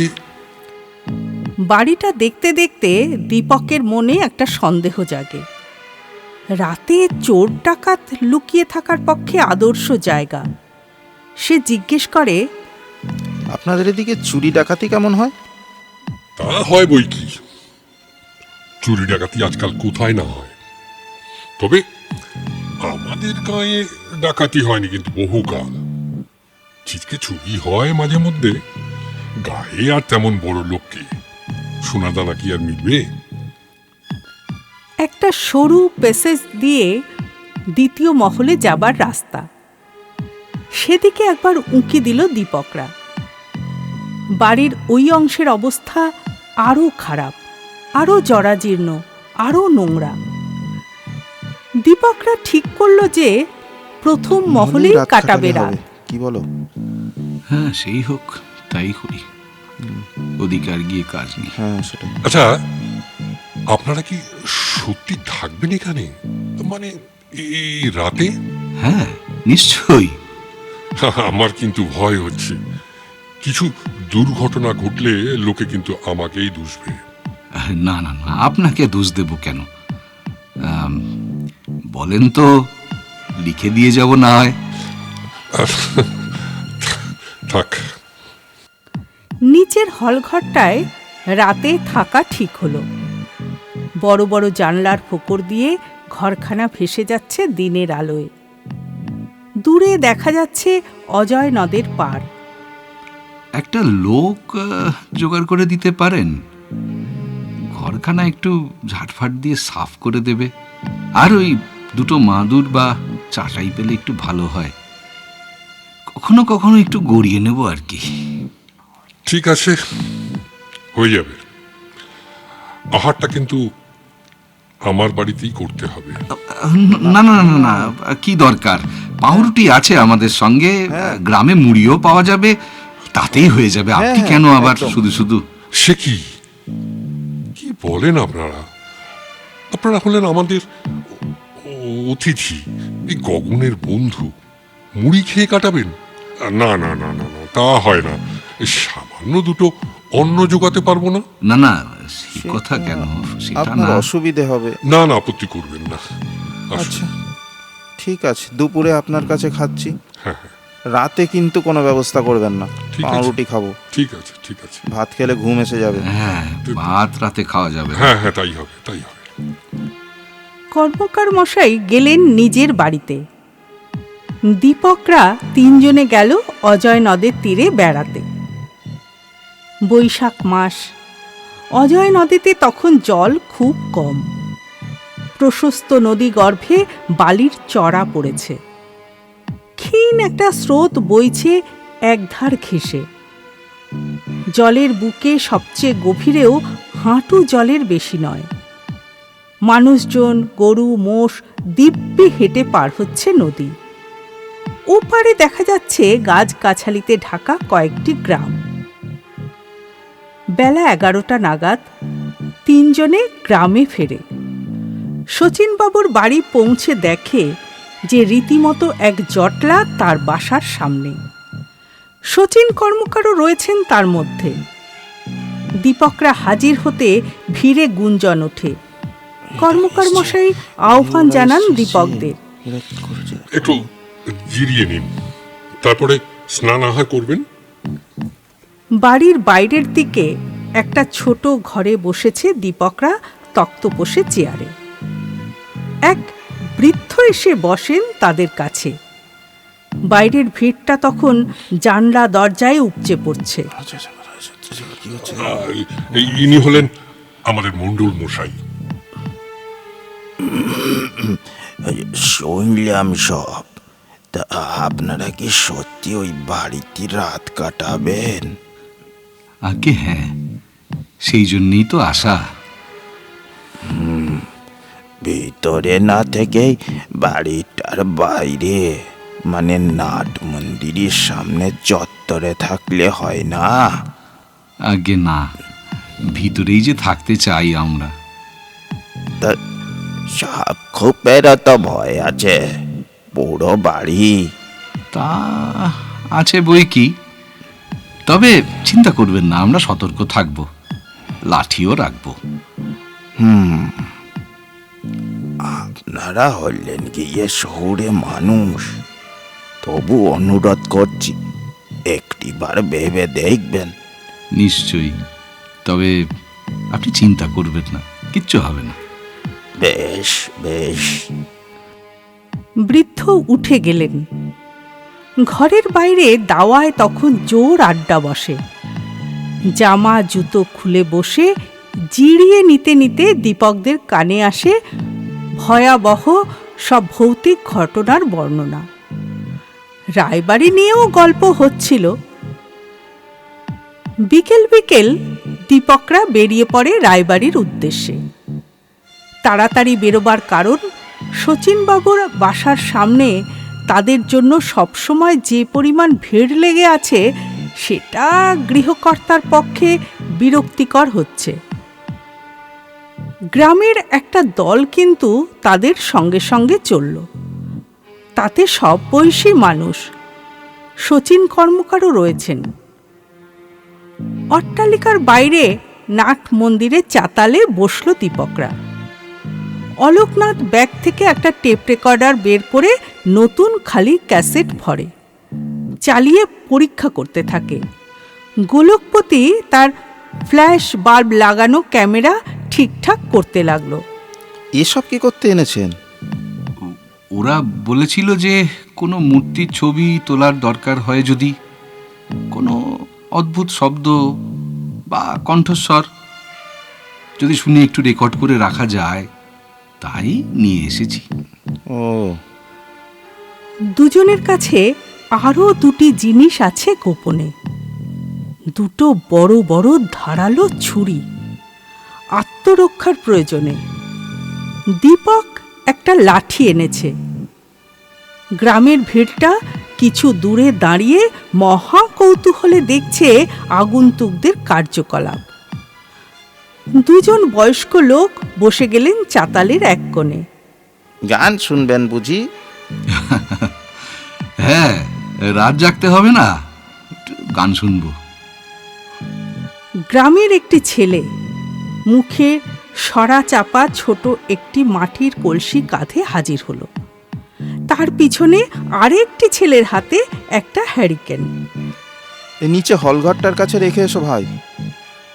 বাড়িটা দেখতে দেখতে দীপকের মনে একটা সন্দেহ জাগে। রাতে চোর ডাকাত লুকিয়ে থাকার পক্ষে আদর্শ জায়গা। সে জিজ্ঞেস করে, আপনাদের এদিকে চুরি ডাকাতি কেমন হয়? তা হয় বই কি, চুরি ডাকাতি আজকাল কোথায় না হয়। তবে আমাদের গায়ে ডাকাতি হয়নি কিন্তু বহুকাল। চিজকে চুরি হয় মাঝে মধ্যে, গায়ে আর তেমন বড় লোককে সোনাদানা কি আর মিলবে? একটা সরু প্যাসেজ দিয়ে দ্বিতীয় মহলে যাবার রাস্তা। সেদিকে একবার উঁকি দিল দীপকরা। বাড়ির ওই অংশের অবস্থা আরও খারাপ, আরও জরাজীর্ণ, আরও নোংরা। দীপকরা ঠিক করলো যে প্রথম মহলেই রাত কাটাবে কাটালে রাত। হবে। কি বলো? হ্যাঁ, সেই হোক, তাই করি। ওদিকে আর গিয়ে কাজ নেই। হ্যাঁ, সেটাই। আচ্ছা, আপনারা কি সত্যি থাকবেন এখানে? মানে এই রাতে? হ্যাঁ, নিশ্চয়ই। আমার কিন্তু ভয় হচ্ছে, কিছু দুর্ঘটনা ঘটলে লোকে কিন্তু আমাকেই দুষবে। না না না, আপনাকে দোষ দেব কেন? আম, বলেন তো, লিখে দিয়ে যাব না হয়? থাক। নিচের হলঘরটায় রাতে থাকা ঠিক হলো। বড় বড় জানলার ফোকর দিয়ে ঘরখানা ভেসে যাচ্ছে দিনের আলোয়। দূরে দেখা যাচ্ছে অজয় নদের পার। একটা লোক জোগাড় করে দিতে পারেন? ঘরখানা একটু ঝাটফাট দিয়ে সাফ করে দেবে, আর ওই দুটো মাদুর বা চাটাই পেলে একটু ভালো হয়। কখনো কখনো একটু গড়িয়ে নেব আর কি। ঠিক আছে, হয়ে যাবে। আহারটা কিন্তু আমার বাড়িতেই করতে হবে। না না না না, কি দরকার? পাউরুটি আছে আমাদের সঙ্গে, গ্রামে মুড়িও পাওয়া যাবে, তাতেই হয়ে যাবে। আপনি কেন আবার শুধু শুধু? সে কি কি বলেন আপনারা? আপনারা হলেন আমাদের অতিথি, এই গগনের বন্ধু। মুড়ি খেয়ে কাটাবেন? না না না না না, তা হয় না। সামান্য দুটো অন্ন জোগাতে পারবো না? না না, সে কথা কেন, সেটা আপনার না। অসুবিধে হবে। না না, আপত্তি করবেন না। আসুন। আচ্ছা ঠিক আছে, দুপুরে আপনার কাছে খাচ্ছি। হ্যাঁ হ্যাঁ, রাতে কিন্তু কোনো ব্যবস্থা করবেন না। ঠিক আছে। পাউরুটি খাবো, ঠিক আছে ঠিক আছে। ভাত খেলে ঘুম এসে যাবে। হ্যাঁ, ভাত রাতে খাওয়া যাবে না। হ্যাঁ হ্যাঁ, তাই হবে তাই হবে। কর্মকার মশাই গেলেন নিজের বাড়িতে। দীপকরা তিনজনে গেল অজয় নদের তীরে বেড়াতে। বৈশাখ মাস, অজয় নদীতে তখন জল খুব কম। প্রশস্ত নদী গর্ভে বালির চড়া পড়েছে। ক্ষীণ একটা স্রোত বইছে একধার ঘেঁষে। জলের বুকে সবচেয়ে গভীরেও হাঁটু জলের বেশি নয়। মানুষজন, গরু, মোষ দিব্যি হেঁটে পার হচ্ছে নদী। ওপারে দেখা যাচ্ছে গাছগাছালিতে ঢাকা কয়েকটি গ্রাম। বেলা 11টা নাগাদ তিনজনে গ্রামে ফেরে। শচীনবাবুর বাড়ি পৌঁছে দেখে যে রীতিমতো এক জটলা তার বাসার সামনে। শচীন কর্মকারও রয়েছেন তার মধ্যে। দীপকরা হাজির হতে ভিড়ে গুঞ্জন ওঠে। কর্মকার মশাই আহ্বান জানান দীপকদের। একটু জিরিয়ে নিন, তারপরে স্নান আহার করবেন। বাড়ির বাইরের দিকে একটা ছোট ঘরে বসেছে দীপকরা তক্তপোষে চেয়ারে। এক বৃদ্ধ এসে বসেন তাদের কাছে। বাইরের ভিড়টা তখন জানলা দরজায় উপচে পড়ছে। ইনি হলেন আমাদের মণ্ডল মশাই। শুনলাম সব। তা আপনারা কি সত্যি ওই বাড়িতে রাত কাটাবেন? আগে হ্যাঁ, সেই জন্যই তো আশা। ভিতরে না থেকেই বাড়িটার বাইরে, মানে নাট মন্দিরের সামনে চত্বরে থাকলে হয় না? আগে না, ভিতরেই যে থাকতে চাই আমরা। তা সাপ খোপেরও তো ভয় আছে, পুরো বাড়ি। তা আছে বই কি, তবে চিন্তা করবেন না, আমরা সতর্ক থাকব, লাঠিও রাখবো। আপনারা হলেন গিয়ে শহরে মানুষ, তবু অনুরোধ করছি একটিবার ভেবে দেখবেন। নিশ্চয়ই, তবে আপনি চিন্তা করবেন না, কিচ্ছু হবে না। বেশ বেশ। বৃদ্ধ উঠে গেলেন। ঘরের বাইরে দাওয়ায় তখন জোর আড্ডা বসে। জামা জুতো খুলে বসে জিরিয়ে নিতে নিতে দীপকদের কানে আসে ভয়াবহ সব ভৌতিক ঘটনার বর্ণনা। রায়বাড়ি নিয়েও গল্প হচ্ছিল। বিকেল বিকেল দীপকরা বেরিয়ে পড়ে রায়বাড়ির উদ্দেশ্যে। তাড়াতাড়ি বেরোবার কারণ, শচীনবাবুর বাসার সামনে তাদের জন্য সবসময় যে পরিমাণ ভিড় লেগে আছে সেটা গৃহকর্তার পক্ষে বিরক্তিকর হচ্ছে। গ্রামের একটা দল কিন্তু তাদের সঙ্গে সঙ্গে চলল। তাতে সব বয়সী মানুষ, শচীন কর্মকারও রয়েছেন। অট্টালিকার বাইরে নাট মন্দিরের চাতালে বসল দীপকরা। অলোকনাথ ব্যাগ থেকে একটা টেপ রেকর্ডার বের করে নতুন খালি ক্যাসেট ভরে, চালিয়ে পরীক্ষা করতে থাকে। গোলকপতি তার ফ্ল্যাশ বাল্ব লাগানো ক্যামেরা ঠিকঠাক করতে লাগলো। এসব কি করতে এনেছেন? ওরা বলেছিল যে কোনো মূর্তির ছবি তোলার দরকার হয় যদি, কোনো অদ্ভুত শব্দ বা কণ্ঠস্বর যদি শুনে একটু রেকর্ড করে রাখা যায়, তাই নিয়ে এসেছি। ও, দুজনের কাছে আরও দুটি জিনিস আছে গোপনে। দুটো বড় বড় ধারালো ছুরি, আত্মরক্ষার প্রয়োজনে। দীপক একটা লাঠি এনেছে। গ্রামের ভিড়টা কিছু দূরে দাঁড়িয়ে মহা কৌতূহলে দেখছে আগন্তুকদের কার্যকলাপ। দুজন বয়স্ক লোক বসে গেলেন চাতালের এক কোণে। গান শুনবেন বুঝি? হ্যাঁ, রাত জাগতে হবে না, একটু গান শুনবো। গ্রামের একটি ছেলে, মুখে সরা চাপা ছোট একটি মাটির কলসি কাঁধে হাজির হলো। তার পিছনে আরেকটি ছেলের হাতে একটা হ্যারিকেন। এ নিচে হলঘরটার কাছে রেখে এসো ভাই।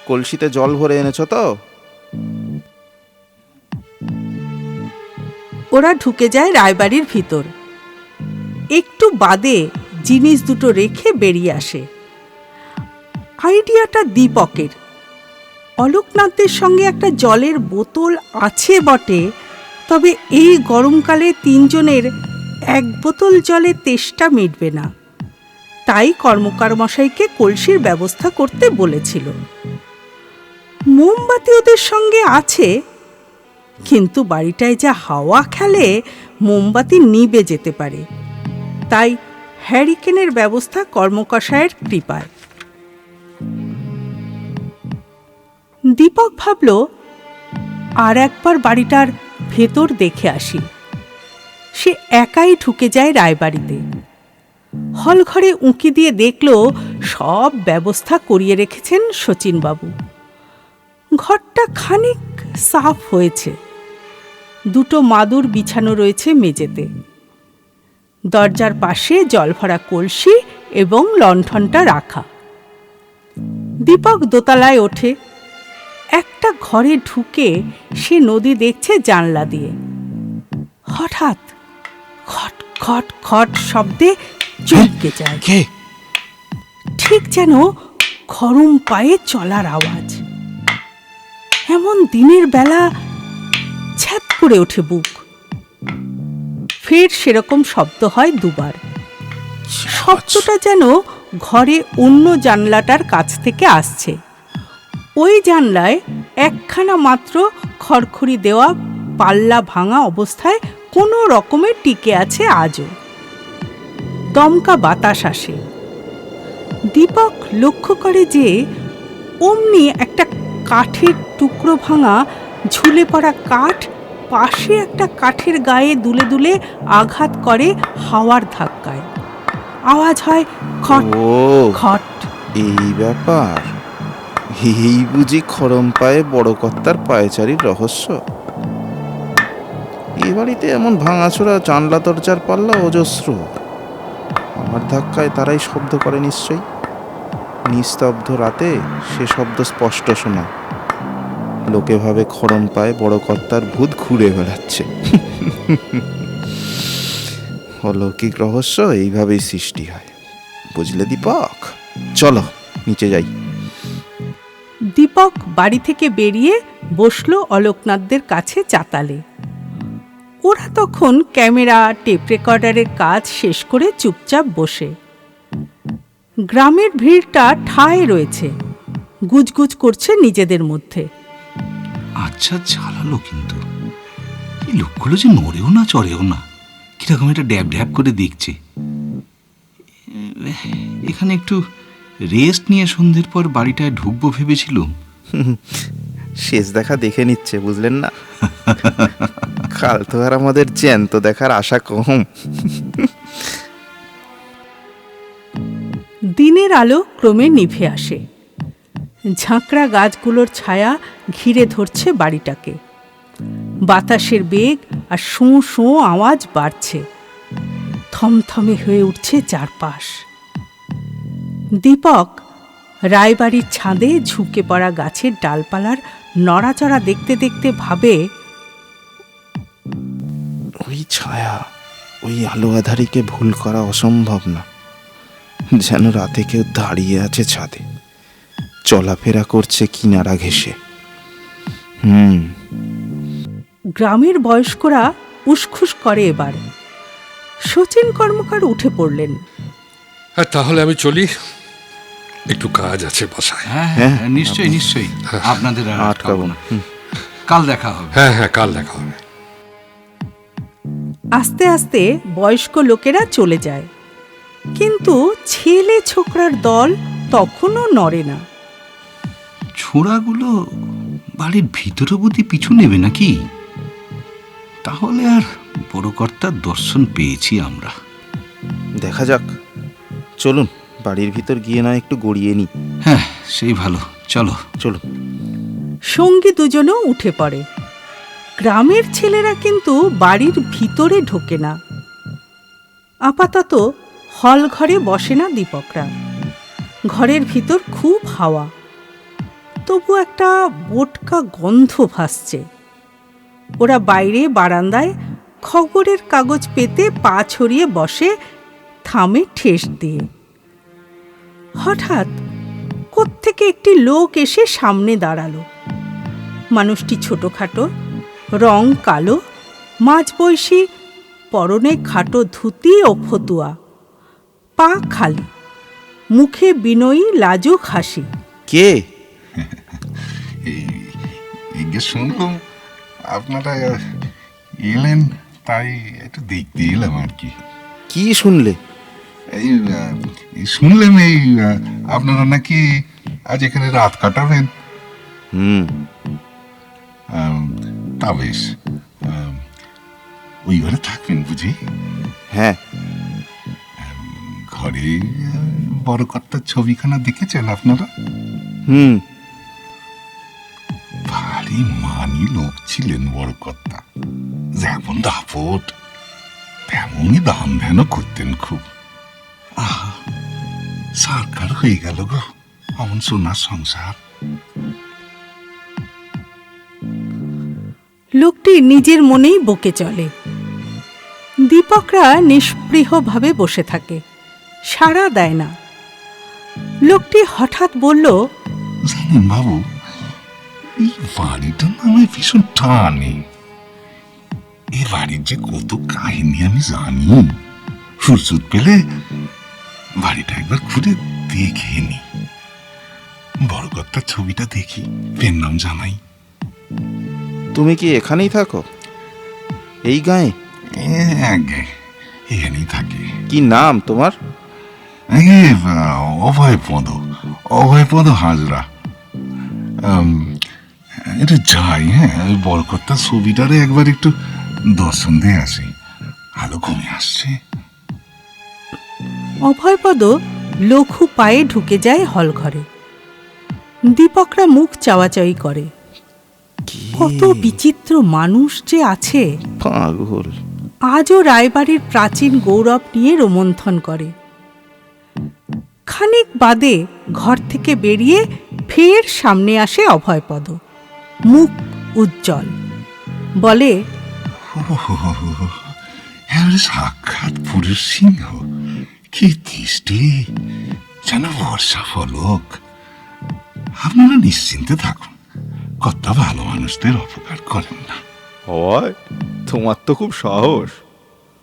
কলসিতে জল ভরে এনেছো তো? ওরা ঢুকে যায় রায়বাড়ির ভিতর। একটু বাদে জিনিস দুটো রেখে বেরিয়ে আসে। আইডিয়াটা দীপকের। অলোকনাথদের সঙ্গে একটা জলের বোতল আছে বটে, তবে এই গরমকালে তিনজনের এক বোতল জলে তেষ্টা মিটবে না। তাই কর্মকার মশাইকে কলসির ব্যবস্থা করতে বলেছিল। মোমবাতি ওদের সঙ্গে আছে, কিন্তু বাড়িটায় যা হাওয়া খেলে মোমবাতি নিভে যেতে পারে। তাই হ্যারিকেনের ব্যবস্থা কর্মকষায়ের কৃপায়। দীপক ভাবল আর একবার বাড়িটার ভেতর দেখে আসি। সে একাই ঢুকে যায় রায়বাড়িতে। হলঘরে উঁকি দিয়ে দেখল সব ব্যবস্থা করিয়ে রেখেছেন শচীনবাবু। ঘরটা খানিক সাফ হয়েছে। দুটো মাদুর বিছানো রয়েছে মেঝেতে। দরজার পাশে জলভরা কলসি এবং লণ্ঠনটা রাখা। দীপক দোতলায় ওঠে। একটা ঘরে ঢুকে সে নদী দেখছে জানলা দিয়ে। হঠাৎ খট খট খট শব্দে চমকে যায়। ঠিক যেন খরম পায়ে চলার আওয়াজ। এমন দিনের বেলা ছ্যাত করে ওঠে বুক। ফের সেরকম শব্দ হয় দুবার। শব্দটা যেন ঘরে অন্য জানলাটার কাছ থেকে আসছে। ওই জানলায় একখানা মাত্র খড়খড়ি দেওয়া পাল্লা ভাঙা অবস্থায় কোনো রকমে টিকে আছে আজও। দমকা বাতাস আসে। দীপক লক্ষ্য করে যে অমনি একটা কাঠের টুকরো ভাঙা, ঝুলে পড়া কাঠ পাশে একটা কাঠের গায়ে দুলে দুলে আঘাত করে হাওয়ার ধাক্কায়। আওয়াজ হয় খট খট। এই ব্যাপার। এই বুঝি খরম পায়ে বড় কর্তার পায়চারির রহস্য। এই বাড়িতে এমন ভাঙাচোরা জানলা দরজার পাল্লা অজস্র। আমার ধাক্কায় তারাই শব্দ করে নিশ্চয়ই। নিস্তব্ধ রাতে সে শব্দ স্পষ্ট শোনা। লোকে ভাবে খরম পায়ে বড় কর্তার ভূত ঘুরে বেড়াচ্ছে। অলৌকিক রহস্য এইভাবেই সৃষ্টি হয়, বুঝলে দীপক? চলো নিচে যাই। দীপক বাড়ি থেকে বেরিয়ে বসলো অলোকনাথদের কাছে চাতালে। ওরা তখন ক্যামেরা টেপ রেকর্ডারের কাজ শেষ করে চুপচাপ বসে। গ্রামের ভিড়টা ঠায় রয়েছে, গুজগুজ করছে নিজেদের মধ্যে। আচ্ছা জ্বালালো কিন্তু, এই লোকগুলো যে নড়েও না চড়েও না, কিরকম একটা ড্যাব ড্যাব করে দেখছে। এখানে একটু রেস্ট নিয়ে সন্ধ্যের পর বাড়িটায় ঢুকবো ভেবেছিলাম। শেষ দেখা দেখে নিচ্ছে, বুঝলেন না? কাল তো আর আমাদের জ্যান্ত দেখার আশা কম। দিনের আলো ক্রমে নিভে আসে। ঝাঁকড়া গাছগুলোর ছায়া ঘিরে ধরছে বাড়িটাকে। বাতাসের বেগ আর শোঁ শোঁ আওয়াজ বাড়ছে। থমথমে হয়ে উঠছে চারপাশ। দীপক রায়বাড়ির ছাদে ঝুঁকে পড়া গাছের ডালপালার নড়াচড়া দেখতে দেখতে ভাবে, ওই ছায়া, ওই আলো আধারিকে ভুল করা অসম্ভব না। যেন রাতে কেউ দাঁড়িয়ে আছে ছাদে, চলাফেরা করছে কিনারা ঘেঁষে। গ্রামের বয়স্করা উসখুস করে এবার। শচীন কর্মকার উঠে পড়লেন। হ্যাঁ, তাহলে আমি চলি, একটু কাজ আছে বাসায়। হ্যাঁ হ্যাঁ, হ্যাঁ, নিশ্চয়ই নিশ্চয়ই, আপনাদের আর আটকাবো আটকাবো না। না। কাল দেখা হবে। হ্যাঁ হ্যাঁ, কাল দেখা হবে। আস্তে আস্তে বয়স্ক লোকেরা চলে যায়, কিন্তু ছেলে ছোকরার দল তখনও নড়ে না। ছোড়াগুলো বাড়ির ভিতরে বুদ্ধি পিছু নেবে নাকি? তাহলে আর বড় কর্তার দর্শন পেয়েছি আমরা। দেখা যাক, চলুন বাড়ির ভিতর গিয়ে না একটু গড়িয়ে নি। হ্যাঁ, সেই ভালো, চলো। চলুন। সঙ্গী দুজনও উঠে পড়ে। গ্রামের ছেলেরা কিন্তু বাড়ির ভিতরে ঢোকে না। আপাতত হল ঘরে বসে না দীপকরা। ঘরের ভিতর খুব হাওয়া, তবু একটা বোটকা গন্ধ ভাসছে। ওরা বাইরে বারান্দায় খবরের কাগজ পেতে পা ছড়িয়ে বসে, থামে ঠেস দিয়ে। হঠাৎ কোত্থেকে একটি লোক এসে সামনে দাঁড়ালো। মানুষটি ছোটখাটো, রং কালো, মাঝবয়সী, পরনে খাটো ধুতি ও ফতুয়া, পা খালি, মুখে বিনয়ী লাজুক হাসি। কে? এই শুনলাম আপনারা এলেন, তাই একটু দেখতে এলাম আর কি। কি শুনলে? শুনলাম আপনারা নাকি আজ এখানে রাত কাটাবেন। তা বেশ, ওই ঘরে থাকবেন বুঝি? হ্যাঁ। ঘরে বড় কর্তার ছবিখানা দেখেছেন আপনারা? ভারী মানি লোক ছিলেন বড় কর্তা। যেমন দাপট তেমনই দাম ধ্যানও করতেন খুব। আহা, সরকার হয়ে গেল গো অমন সোনার সংসার। লোকটি নিজের মনেই বকে চলে। দীপকরা নিষ্পৃহভাবে বসে থাকে, সাড়া দেয় না। লোকটি হঠাৎ বলল, জানেন বাবু, এই বাড়িটা না আমার ভীষণ টানে। এই বাড়ির যে কত কাহিনী আমি জানি। সুযোগ পেলে বাড়িটা একবার ঘুরে দেখে নি। বড় কর্তার ছবিটা দেখি, পেন নাম জানাই। তুমি কি এখানেই থাকো, এই গায়ে? এখানেই থাকে। কি নাম তোমার? অভয়পদ, অভয়পদ হাজরা। এটা যাই, হ্যাঁ, ওই বড় কর্তার ছবিটারে একবার একটু দর্শন দিয়ে আসি। আলো কমে আসছে। অভয়পদ লঘু পায়ে ঢুকে যায় হল ঘরে। দীপকরা মুখ চাওয়াচাওয়ি করে। কত বিচিত্র মানুষ যে আছে! পাগল। আজও রায়বাড়ির প্রাচীন গৌরব নিয়ে রোমন্থন করে। খানিক বাদে ঘর থেকে বেরিয়ে ফের সামনে আসে অভয়পদ, মুখ উজ্জ্বল। বলে, সাক্ষাৎ পুরুষ সিংহ, কি দৃষ্টি, যেন বর্ষা ফলক। আপনারা নিশ্চিন্তে থাকুন, কত ভালো মানুষদের অপকার করেন না। হয়, তোমার তো খুব সাহস।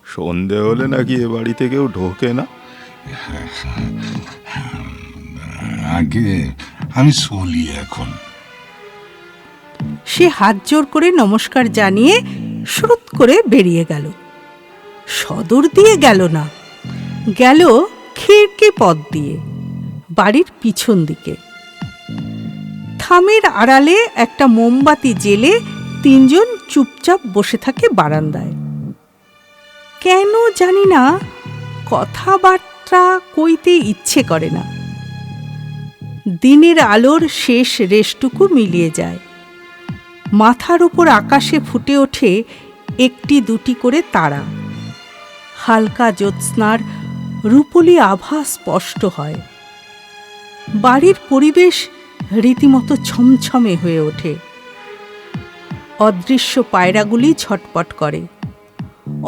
সন্ধে হলে নাকি এ বাড়িতে কেউ ঢোকে না? আগে আমি চলি এখন। সে হাত জোর করে নমস্কার জানিয়ে শ্রুত করে বেরিয়ে গেল। সদর দিয়ে গেল না, গেল খিড়কি পথ দিয়ে, বাড়ির পিছন দিকে। থামের আড়ালে একটা মোমবাতি জেলে তিনজন চুপচাপ বসে থাকে বারান্দায়। কেন জানি না কথাবার্তা যাত্রা কইতে ইচ্ছে করে না। দিনের আলোর শেষ রেশটুকু মিলিয়ে যায়। মাথার উপর আকাশে ফুটে ওঠে একটি দুটি করে তারা। হালকা জ্যোৎস্নার রূপলি আভা স্পষ্ট হয়। বাড়ির পরিবেশ রীতিমতো ছমছমে হয়ে ওঠে। অদৃশ্য পায়রাগুলি ছটপট করে।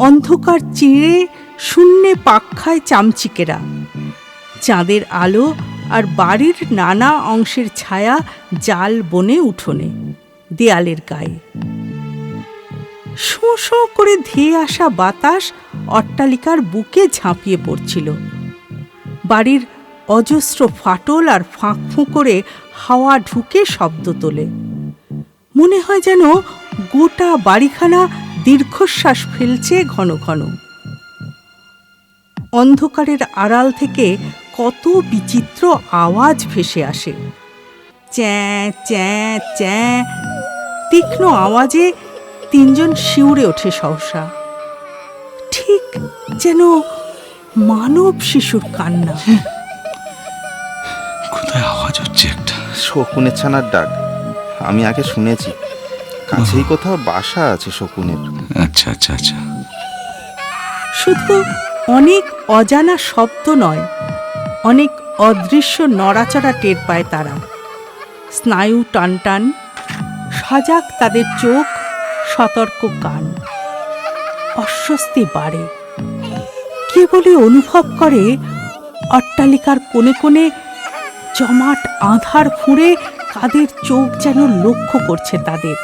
অন্ধকার চিঁড়ে শূন্যে পাক খায় চামচিকেরা। চাঁদের আলো আর বাড়ির নানা অংশের ছায়া জাল বনে উঠোনে, দেয়ালের গায়ে। শোঁ শোঁ করে ধেয়ে আসা বাতাস অট্টালিকার বুকে ঝাঁপিয়ে পড়ছিল। বাড়ির অজস্র ফাটল আর ফাঁক ফুঁ করে হাওয়া ঢুকে শব্দ তোলে। মনে হয় যেন গোটা বাড়িখানা দীর্ঘশ্বাস ফেলছে ঘন ঘন। অন্ধকারের আড়াল থেকে কত বিচিত্র আওয়াজ ভেসে আসে। চ্যাঁ চ্যাঁ চ্যাঁ, তীক্ষ্ণ আওয়াজে তিনজন শিউরে ওঠে সহসা। ঠিক যেন মানব শিশুর কান্না। কোথায় আওয়াজ হচ্ছে একটা? শকুনের ছানার ডাক। আমি আগে শুনেছি, কাছেই কোথাও বাসা আছে শকুনের। আচ্ছা আচ্ছা আচ্ছা। শুধু অনেক অজানা শব্দ নয়, অনেক অদৃশ্য নড়াচড়া টের পায় তারা। স্নায়ু টানটান, সজাগ তাদের চোখ, সতর্ক কান। অস্বস্তি বাড়ে। কেবলই অনুভব করে অট্টালিকার কোণে কোণে জমাট আঁধার ফুঁড়ে কাদের চোখ যেন লক্ষ্য করছে তাদের।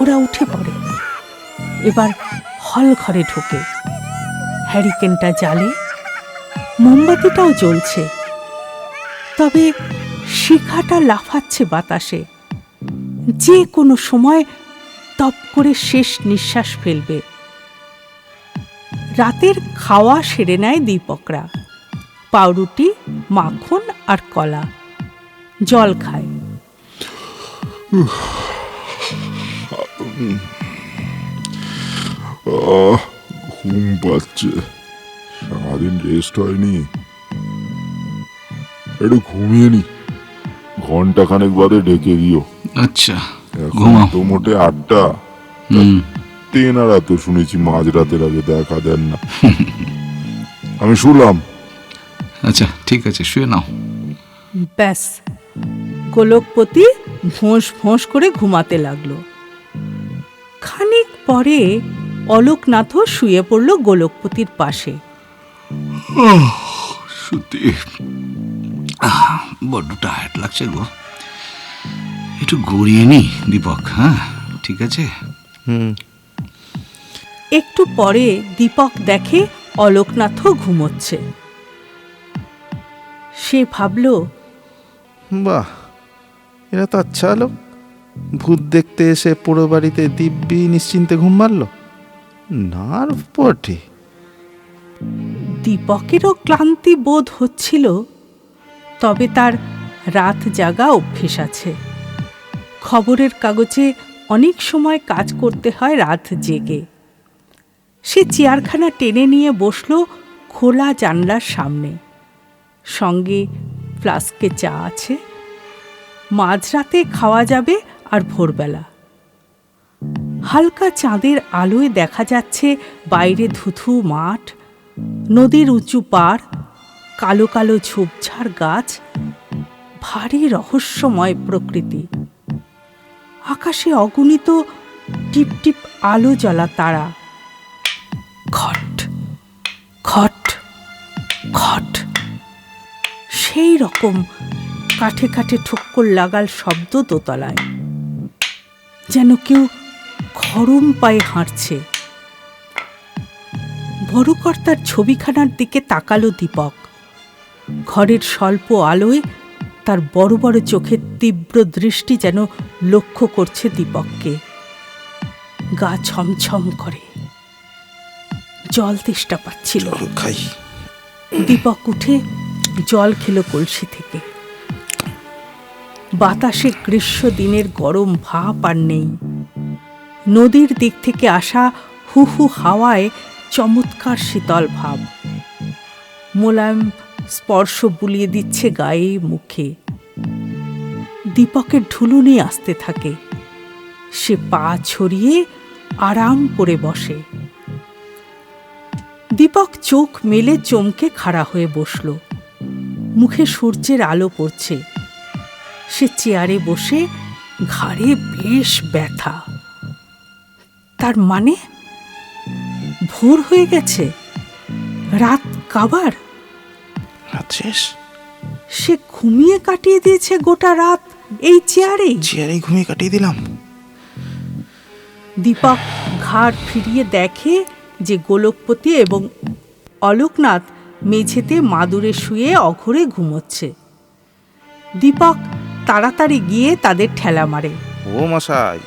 ওরা উঠে পড়ে। এবার হল ঘরে ঢোকে। হ্যারিকেনটা জ্বালে, মোমবাতিটাও জ্বলছে। তবে শিখাটা লাফাচ্ছে বাতাসে। যে কোনো সময় তপ করে শেষ নিঃশ্বাস ফেলবে। রাতের খাওয়া সেরে নেয় দীপকরা। পাউরুটি, মাখন আর কলা। জল খায়। ঘুম পাচ্ছে, সারাদিন রেস্ট হয়নি, একটু ঘুমিয়ে নি, ঘন্টা খানেক বাদে ডেকে দিও। আচ্ছা, এখন ঘুমাও। তো মোটে 8টা। তেনারা তো শুনেছি মাঝরাতের আগে দেখা দেন না। আমি শুনলাম। আচ্ছা ঠিক আছে, শুয়ে নাও। ব্যাস, গোলকপতি ভোঁস ভোঁস করে ঘুমাতে লাগলো। খানিক পরে অলোকনাথও শুয়ে পড়ল গোলকপতির পাশে। সত্যি বড্ড টায়ার্ড লাগছে গো, একটু গড়িয়ে নি দীপক। হ্যাঁ ঠিক আছে। একটু পরে দীপক দেখে অলোকনাথও ঘুমোচ্ছে। সে ভাবল, বাহ, এরা তো আচ্ছা লোক। ভূত দেখতে এসে পোড়ো বাড়িতে দিব্যি নিশ্চিন্তে ঘুম মারল। নার্ভ বটে। দীপকেরও ক্লান্তি বোধ হচ্ছিল, তবে তার রাত জাগা অভ্যেস আছে। খবরের কাগজে অনেক সময় কাজ করতে হয় রাত জেগে। সে চেয়ারখানা টেনে নিয়ে বসল খোলা জানলার সামনে। সঙ্গে ফ্লাস্কে চা আছে। মাঝরাতে খাওয়া যাবে আর ভোরবেলা। হালকা চাঁদের আলোয় দেখা যাচ্ছে বাইরে ধুধু মাঠ, নদীর উঁচু পাড়, কালো কালো ঝোপঝাড় গাছ, ভারী রহস্যময় প্রকৃতি। আকাশে অগণিত টিপ টিপ আলো জ্বলা তারা। খট খট খট, সেই রকম কাঠে কাঠে ঠোক্কর লাগাল শব্দ দোতলায়। যেন কেউ খরম পায়ে হাঁটছে। বড়কর্তার ছবিখানার দিকে তাকালো দীপক। ঘরের স্বল্প আলোয় তার বড় বড় চোখের তীব্র দৃষ্টি যেন লক্ষ্য করছে দীপককে। গা ছমছম করে। জল তেষ্টা পাচ্ছিল। খাই। দীপক উঠে জল খেলো কলসি থেকে। বাতাসে গ্রীষ্ম দিনের গরম ভাপ আর নেই। নদীর দিক থেকে আসা হু হু হাওয়ায় চমৎকার শীতল ভাব। মোলায়েম স্পর্শ বুলিয়ে দিচ্ছে গায়ে মুখে। দীপকের ঢুলুনি আসতে থাকে। সে পা ছড়িয়ে আরাম করে বসে। দীপক চোখ মেলে চমকে খাড়া হয়ে বসল। মুখে সূর্যের আলো পড়ছে। সে চেয়ারে বসে, ঘাড়ে বেশ ব্যথা। তার মানে ভোর হয়ে গেছে, রাত কাবার। রাত শেষ। সে ঘুমিয়ে কাটিয়ে দিয়েছে গোটা রাত এই চেয়ারেই। চেয়ারেই ঘুমিয়ে কাটিয়ে দিলাম। দীপক ঘাড় ফিরিয়ে দেখে যে গোলকপতি এবং অলোকনাথ মেঝেতে মাদুরে শুয়ে অঘরে ঘুমোচ্ছে। দীপক তাড়াতাড়ি গিয়ে তাদের ঠেলা মারে। ও মশাই,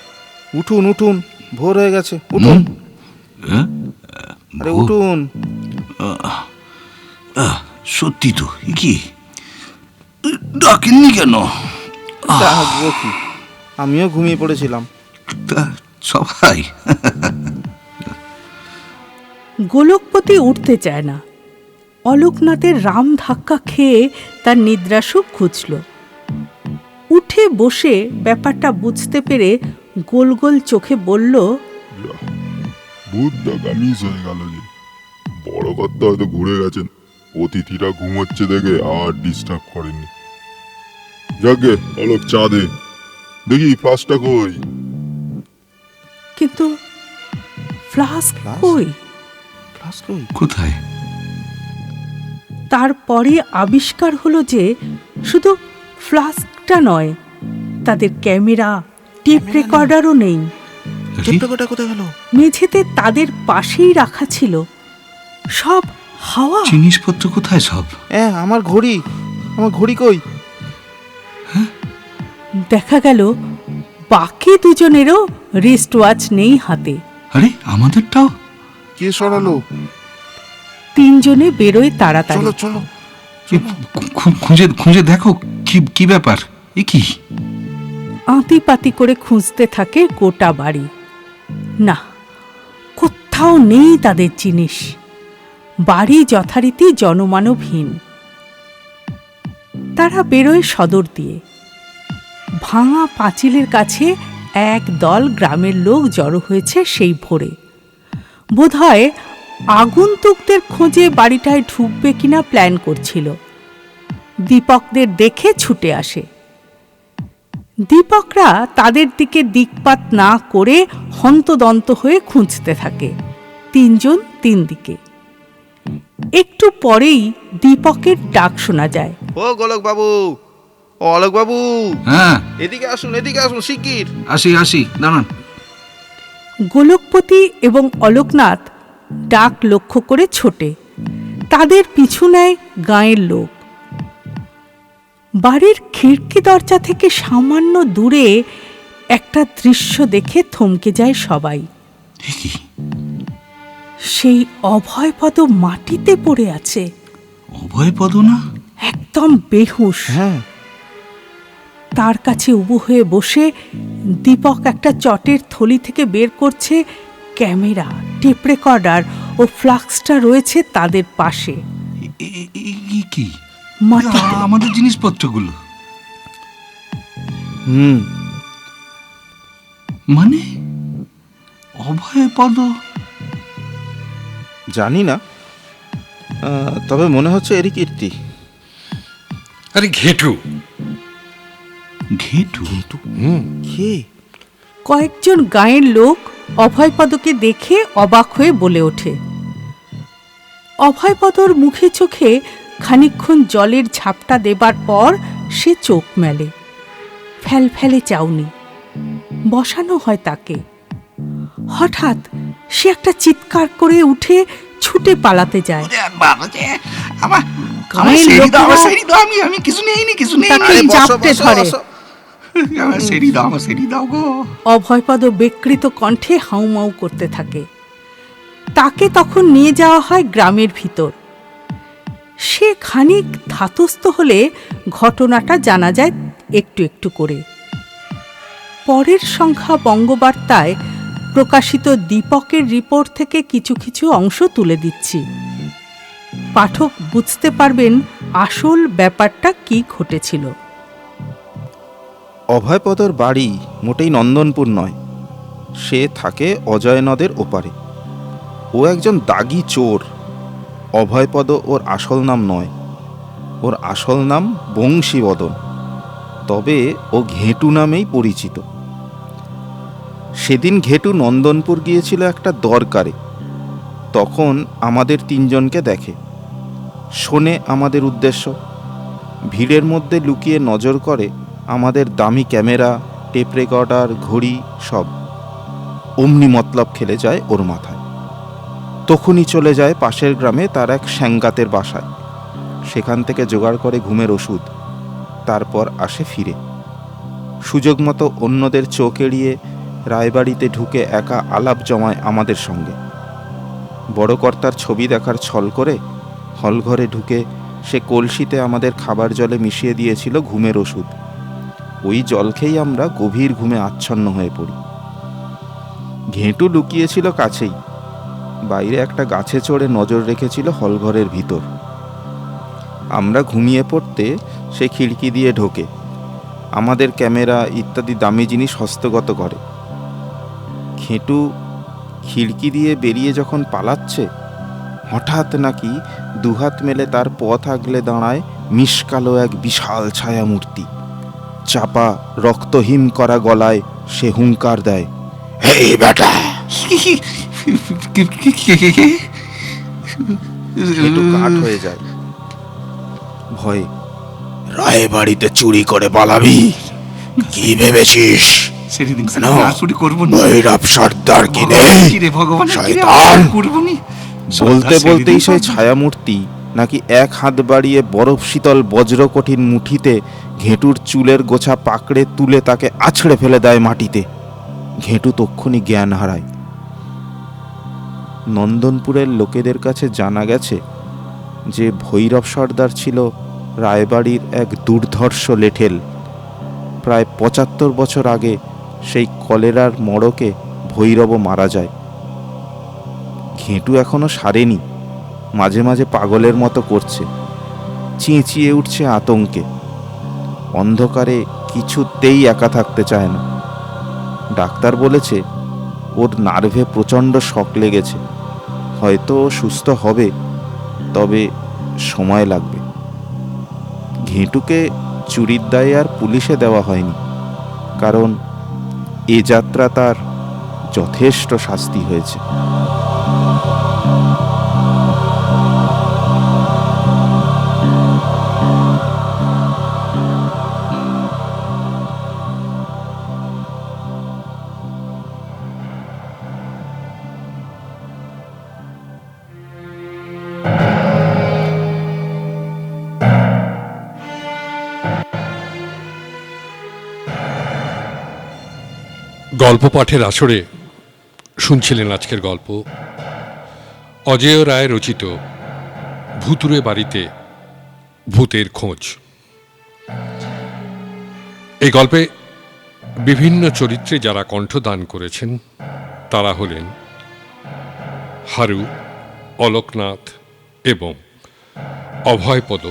উঠুন উঠুন, ভোর হয়ে গেছে, উঠুন। আরে উঠুন। সত্যি তো, এ কি ডাকেননি কেন? ডাকবো কি, আমিও ঘুমিয়ে পড়েছিলাম। তা সবাই গোলকপতি উঠতে চায় না। অলোকনাথের রাম ধাক্কা খেয়ে তার নিদ্রাসুখ খুঁজল। উঠে বসে ব্যাপারটা বুঝতে পেরে গোল গোল চোখে বলল, বুদ্ধটা মিস হয়ে গেল যে। বড় কর্তা হয়তো ঘুরে গেছেন, অতিথিরা ঘুমোচ্ছে দেখে আর ডিস্টার্ব করেননি। যাকে অলোক, চা দে, দেখি ফ্লাস্কটা কই। কিন্তু ফ্লাস্ক ফ্লাস্ক? কই? ফ্লাস্ক কই? কোথায়? তারপরে আবিষ্কার হলো যে শুধু ফ্লাস্কটা নয়, তাদের ক্যামেরা, টেপ রেকর্ডারও নেই। টেপটা কোথায় গেল? মেঝেতে তাদের পাশেই রাখা ছিল। সব হাওয়া। জিনিসপত্র কোথায় সব? আমার ঘড়ি, আমার ঘড়ি কই? দেখা গেল বাকি দুজনেরও রিস্ট ওয়াচ নেই হাতে। আরে আমাদেরটাও? কে সরালো? তিনজনে বেরোয় তাড়াতাড়ি। চলো চলো। খুঁজে খুঁজে দেখো কি ব্যাপার, এ কি? আঁতিপাতি করে খুঁজতে থাকে গোটা বাড়ি। না, কোথাও নেই তাদের জিনিস। বাড়ি যথারীতি জনমানবহীন। তারা বেরোয় সদর দিয়ে। ভাঙা পাঁচিলের কাছে এক দল গ্রামের লোক জড়ো হয়েছে সেই ভোরে। বোধহয় আগন্তুকদের খোঁজে বাড়িটায় ঢুকবে কিনা প্ল্যান করছিল। দীপকদের দেখে ছুটে আসে। দীপকরা তাদের দিকে দিকপাত না করে হন্তদন্ত হয়ে খুঁজতে থাকে, তিনজন তিন দিকে। একটু পরেই দীপকের ডাক শোনা যায়। ও গোলক বাবু, ও অলোক বাবু, হ্যাঁ এদিকে আসুন, এদিকে আসুন শিগগির। আসি দাঁড়ান। গোলকপতি এবং অলোকনাথ ডাক লক্ষ্য করে ছোটে। তাদের পিছু নেয় গাঁয়ের লোক। বাড়ির খিড়কি দরজা থেকে সামান্য দূরে একটা দৃশ্য দেখে থমকে যায় সবাই। সেই অভয়পদ মাটিতে পড়ে আছে। অভয়পদ না? একদম বেহুশ। হ্যাঁ। তার কাছে উবু হয়ে বসে দীপক একটা চটের থলি থেকে বের করছে ক্যামেরা, টেপ রেকর্ডার ও ফ্লাক্সটা রয়েছে তাদের পাশে। কি মাটিতে। আমাদের জিনিসপত্রগুলো? মানে অভয়পদ? জানি না, তবে মনে হচ্ছে এরই কীর্তি। আরে ঘেটু। ঘেটু? কে? কয়েকজন গাঁয়ের লোক অভয়পদকে দেখে অবাক হয়ে বলে ওঠে। অভয়পদর মুখে চোখে খানিকক্ষণ জলের ঝাপটা দেবার পর সে চোখ মেলে। ফ্যালফ্যালে চাউনি বসানো হয় তাকে। হঠাৎ সে একটা চিৎকার করে উঠে ছুটে পালাতে যায়। গাঁয়ের লোকেরা আমি কিছু নেইনি। তাকে জাপটে ধরে। অভয়পদ বিকৃত কণ্ঠে হাউমাউ করতে থাকে। তাকে তখন নিয়ে যাওয়া হয় গ্রামের ভিতর। সে খানিক ধাতস্থ হলে ঘটনাটা জানা যায় একটু একটু করে। পরের সংখ্যা বঙ্গবার্তায় প্রকাশিত দীপকের রিপোর্ট থেকে কিছু কিছু অংশ তুলে দিচ্ছি। পাঠক বুঝতে পারবেন আসল ব্যাপারটা কি ঘটেছিল। অভয়পদর বাড়ি মোটেই নন্দনপুর নয়, সে থাকে অজয় নদের ওপারে। ও একজন দাগী চোর। অভয়পদ ওর আসল নাম নয়, ওর আসল নাম বংশীবদন, তবে ও ঘেঁটু নামেই পরিচিত। সেদিন ঘেঁটু নন্দনপুর গিয়েছিল একটা দরকারে। তখন আমাদের তিনজনকে দেখে, শোনে আমাদের উদ্দেশ্য, ভিড়ের মধ্যে লুকিয়ে নজর করে আমাদের দামি ক্যামেরা, টেপ রেকর্ডার, ঘড়ি সব। অমনি মতলব খেলে যায় ওর মাথায়। তখনই চলে যায় পাশের গ্রামে তার এক স্যাঙ্গাতের বাসায়, সেখান থেকে জোগাড় করে ঘুমের ওষুধ, তারপর আসে ফিরে। সুযোগ মতো অন্যদের চোখ এড়িয়ে রায়বাড়িতে ঢুকে একা আলাপ জমায় আমাদের সঙ্গে। বড় কর্তার ছবি দেখার ছল করে হলঘরে ঢুকে সে কলসিতে আমাদের খাবার জলে মিশিয়ে দিয়েছিল ঘুমের ওষুধ। ওই জল খেয়েই আমরা গভীর ঘুমে আচ্ছন্ন হয়ে পড়ি। ঘেঁটু লুকিয়েছিল কাছেই, বাইরে একটা গাছে চড়ে নজর রেখেছিল হলঘরের ভিতর। আমরা ঘুমিয়ে পড়তে সে খিড়কি দিয়ে ঢোকে, আমাদের ক্যামেরা ইত্যাদি দামি জিনিস হস্তগত করে। ঘেঁটু খিড়কি দিয়ে বেরিয়ে যখন পালাচ্ছে, হঠাৎ নাকি দুহাত মেলে তার পথ আগলে দাঁড়ায় মিশকালো এক বিশাল ছায়ামূর্তি। চাপা রক্তহীন করা গলায় সে হুঙ্কার দেয়, এই বেটা, ঘেঁটু কাঠ হয়ে যায় ভয়ে। রায়বাড়িতে চুরি করে পালাবি? কি ভেবেছিস? সেদিন কেন? আর চুরি করবো না। ভৈরব সর্দার কি নেই? কি রে ভগবান, শয়তান! করবো নি। বলতে বলতেই সেই ছায়ামূর্তি নাকি এক হাত বাড়িয়ে বরফ শীতল বজ্রকঠিন মুঠিতে ঘেঁটুর চুলের গোছা পাকড়ে তুলে তাকে আছড়ে ফেলে দেয় মাটিতে। ঘেঁটু তক্ষুনি জ্ঞান হারায়। নন্দনপুরের লোকেদের কাছে জানা গেছে যে ভৈরব সর্দার ছিল রায়বাড়ির এক দুর্ধর্ষ লেঠেল। প্রায় ৭৫ বছর আগে সেই কলেরার মড়কে ভৈরবও মারা যায়। ঘেঁটু এখনো সারেনি, মাঝে মাঝে পাগলের মতো করছে, চেঁচিয়ে উঠছে আতঙ্কে। অন্ধকারে কিছুতেই একা থাকতে চায় না। ডাক্তার বলেছে ওর নার্ভে প্রচণ্ড শক লেগেছে, হয়তো ও সুস্থ হবে, তবে সময় লাগবে। ঘেঁটুকে চুরির দায়ে আর পুলিশে দেওয়া হয়নি, কারণ এ যাত্রা তার যথেষ্ট শাস্তি হয়েছে। গল্প পাঠের আসরে শুনছিলেন আজকের গল্প অজেয় রায় রচিত ভুতুরে বাড়িতে ভূতের খোঁজ। এই গল্পে বিভিন্ন চরিত্রে যারা কণ্ঠদান করেছেন তারা হলেন হারু, অলোকনাথ এবং অভয়পদ,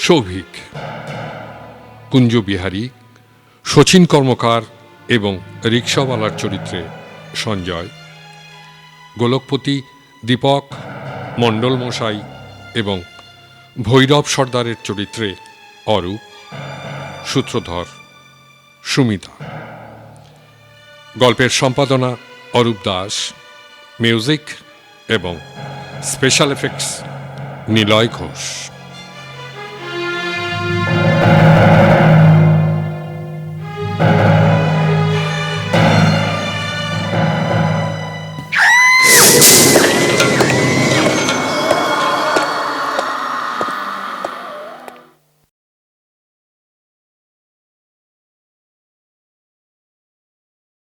সৌভিক, কুঞ্জবিহারী, শচীন কর্মকার এবং রিক্সাওয়ালার চরিত্রে সঞ্জয়, গোলকপতি, দীপক, মণ্ডল মশাই এবং ভৈরব সর্দারের চরিত্রে অরূপ, সূত্রধর, সুমিতা। গল্পের সম্পাদনা অরূপ দাস, মিউজিক এবং স্পেশাল এফেক্টস নিলয় ঘোষ।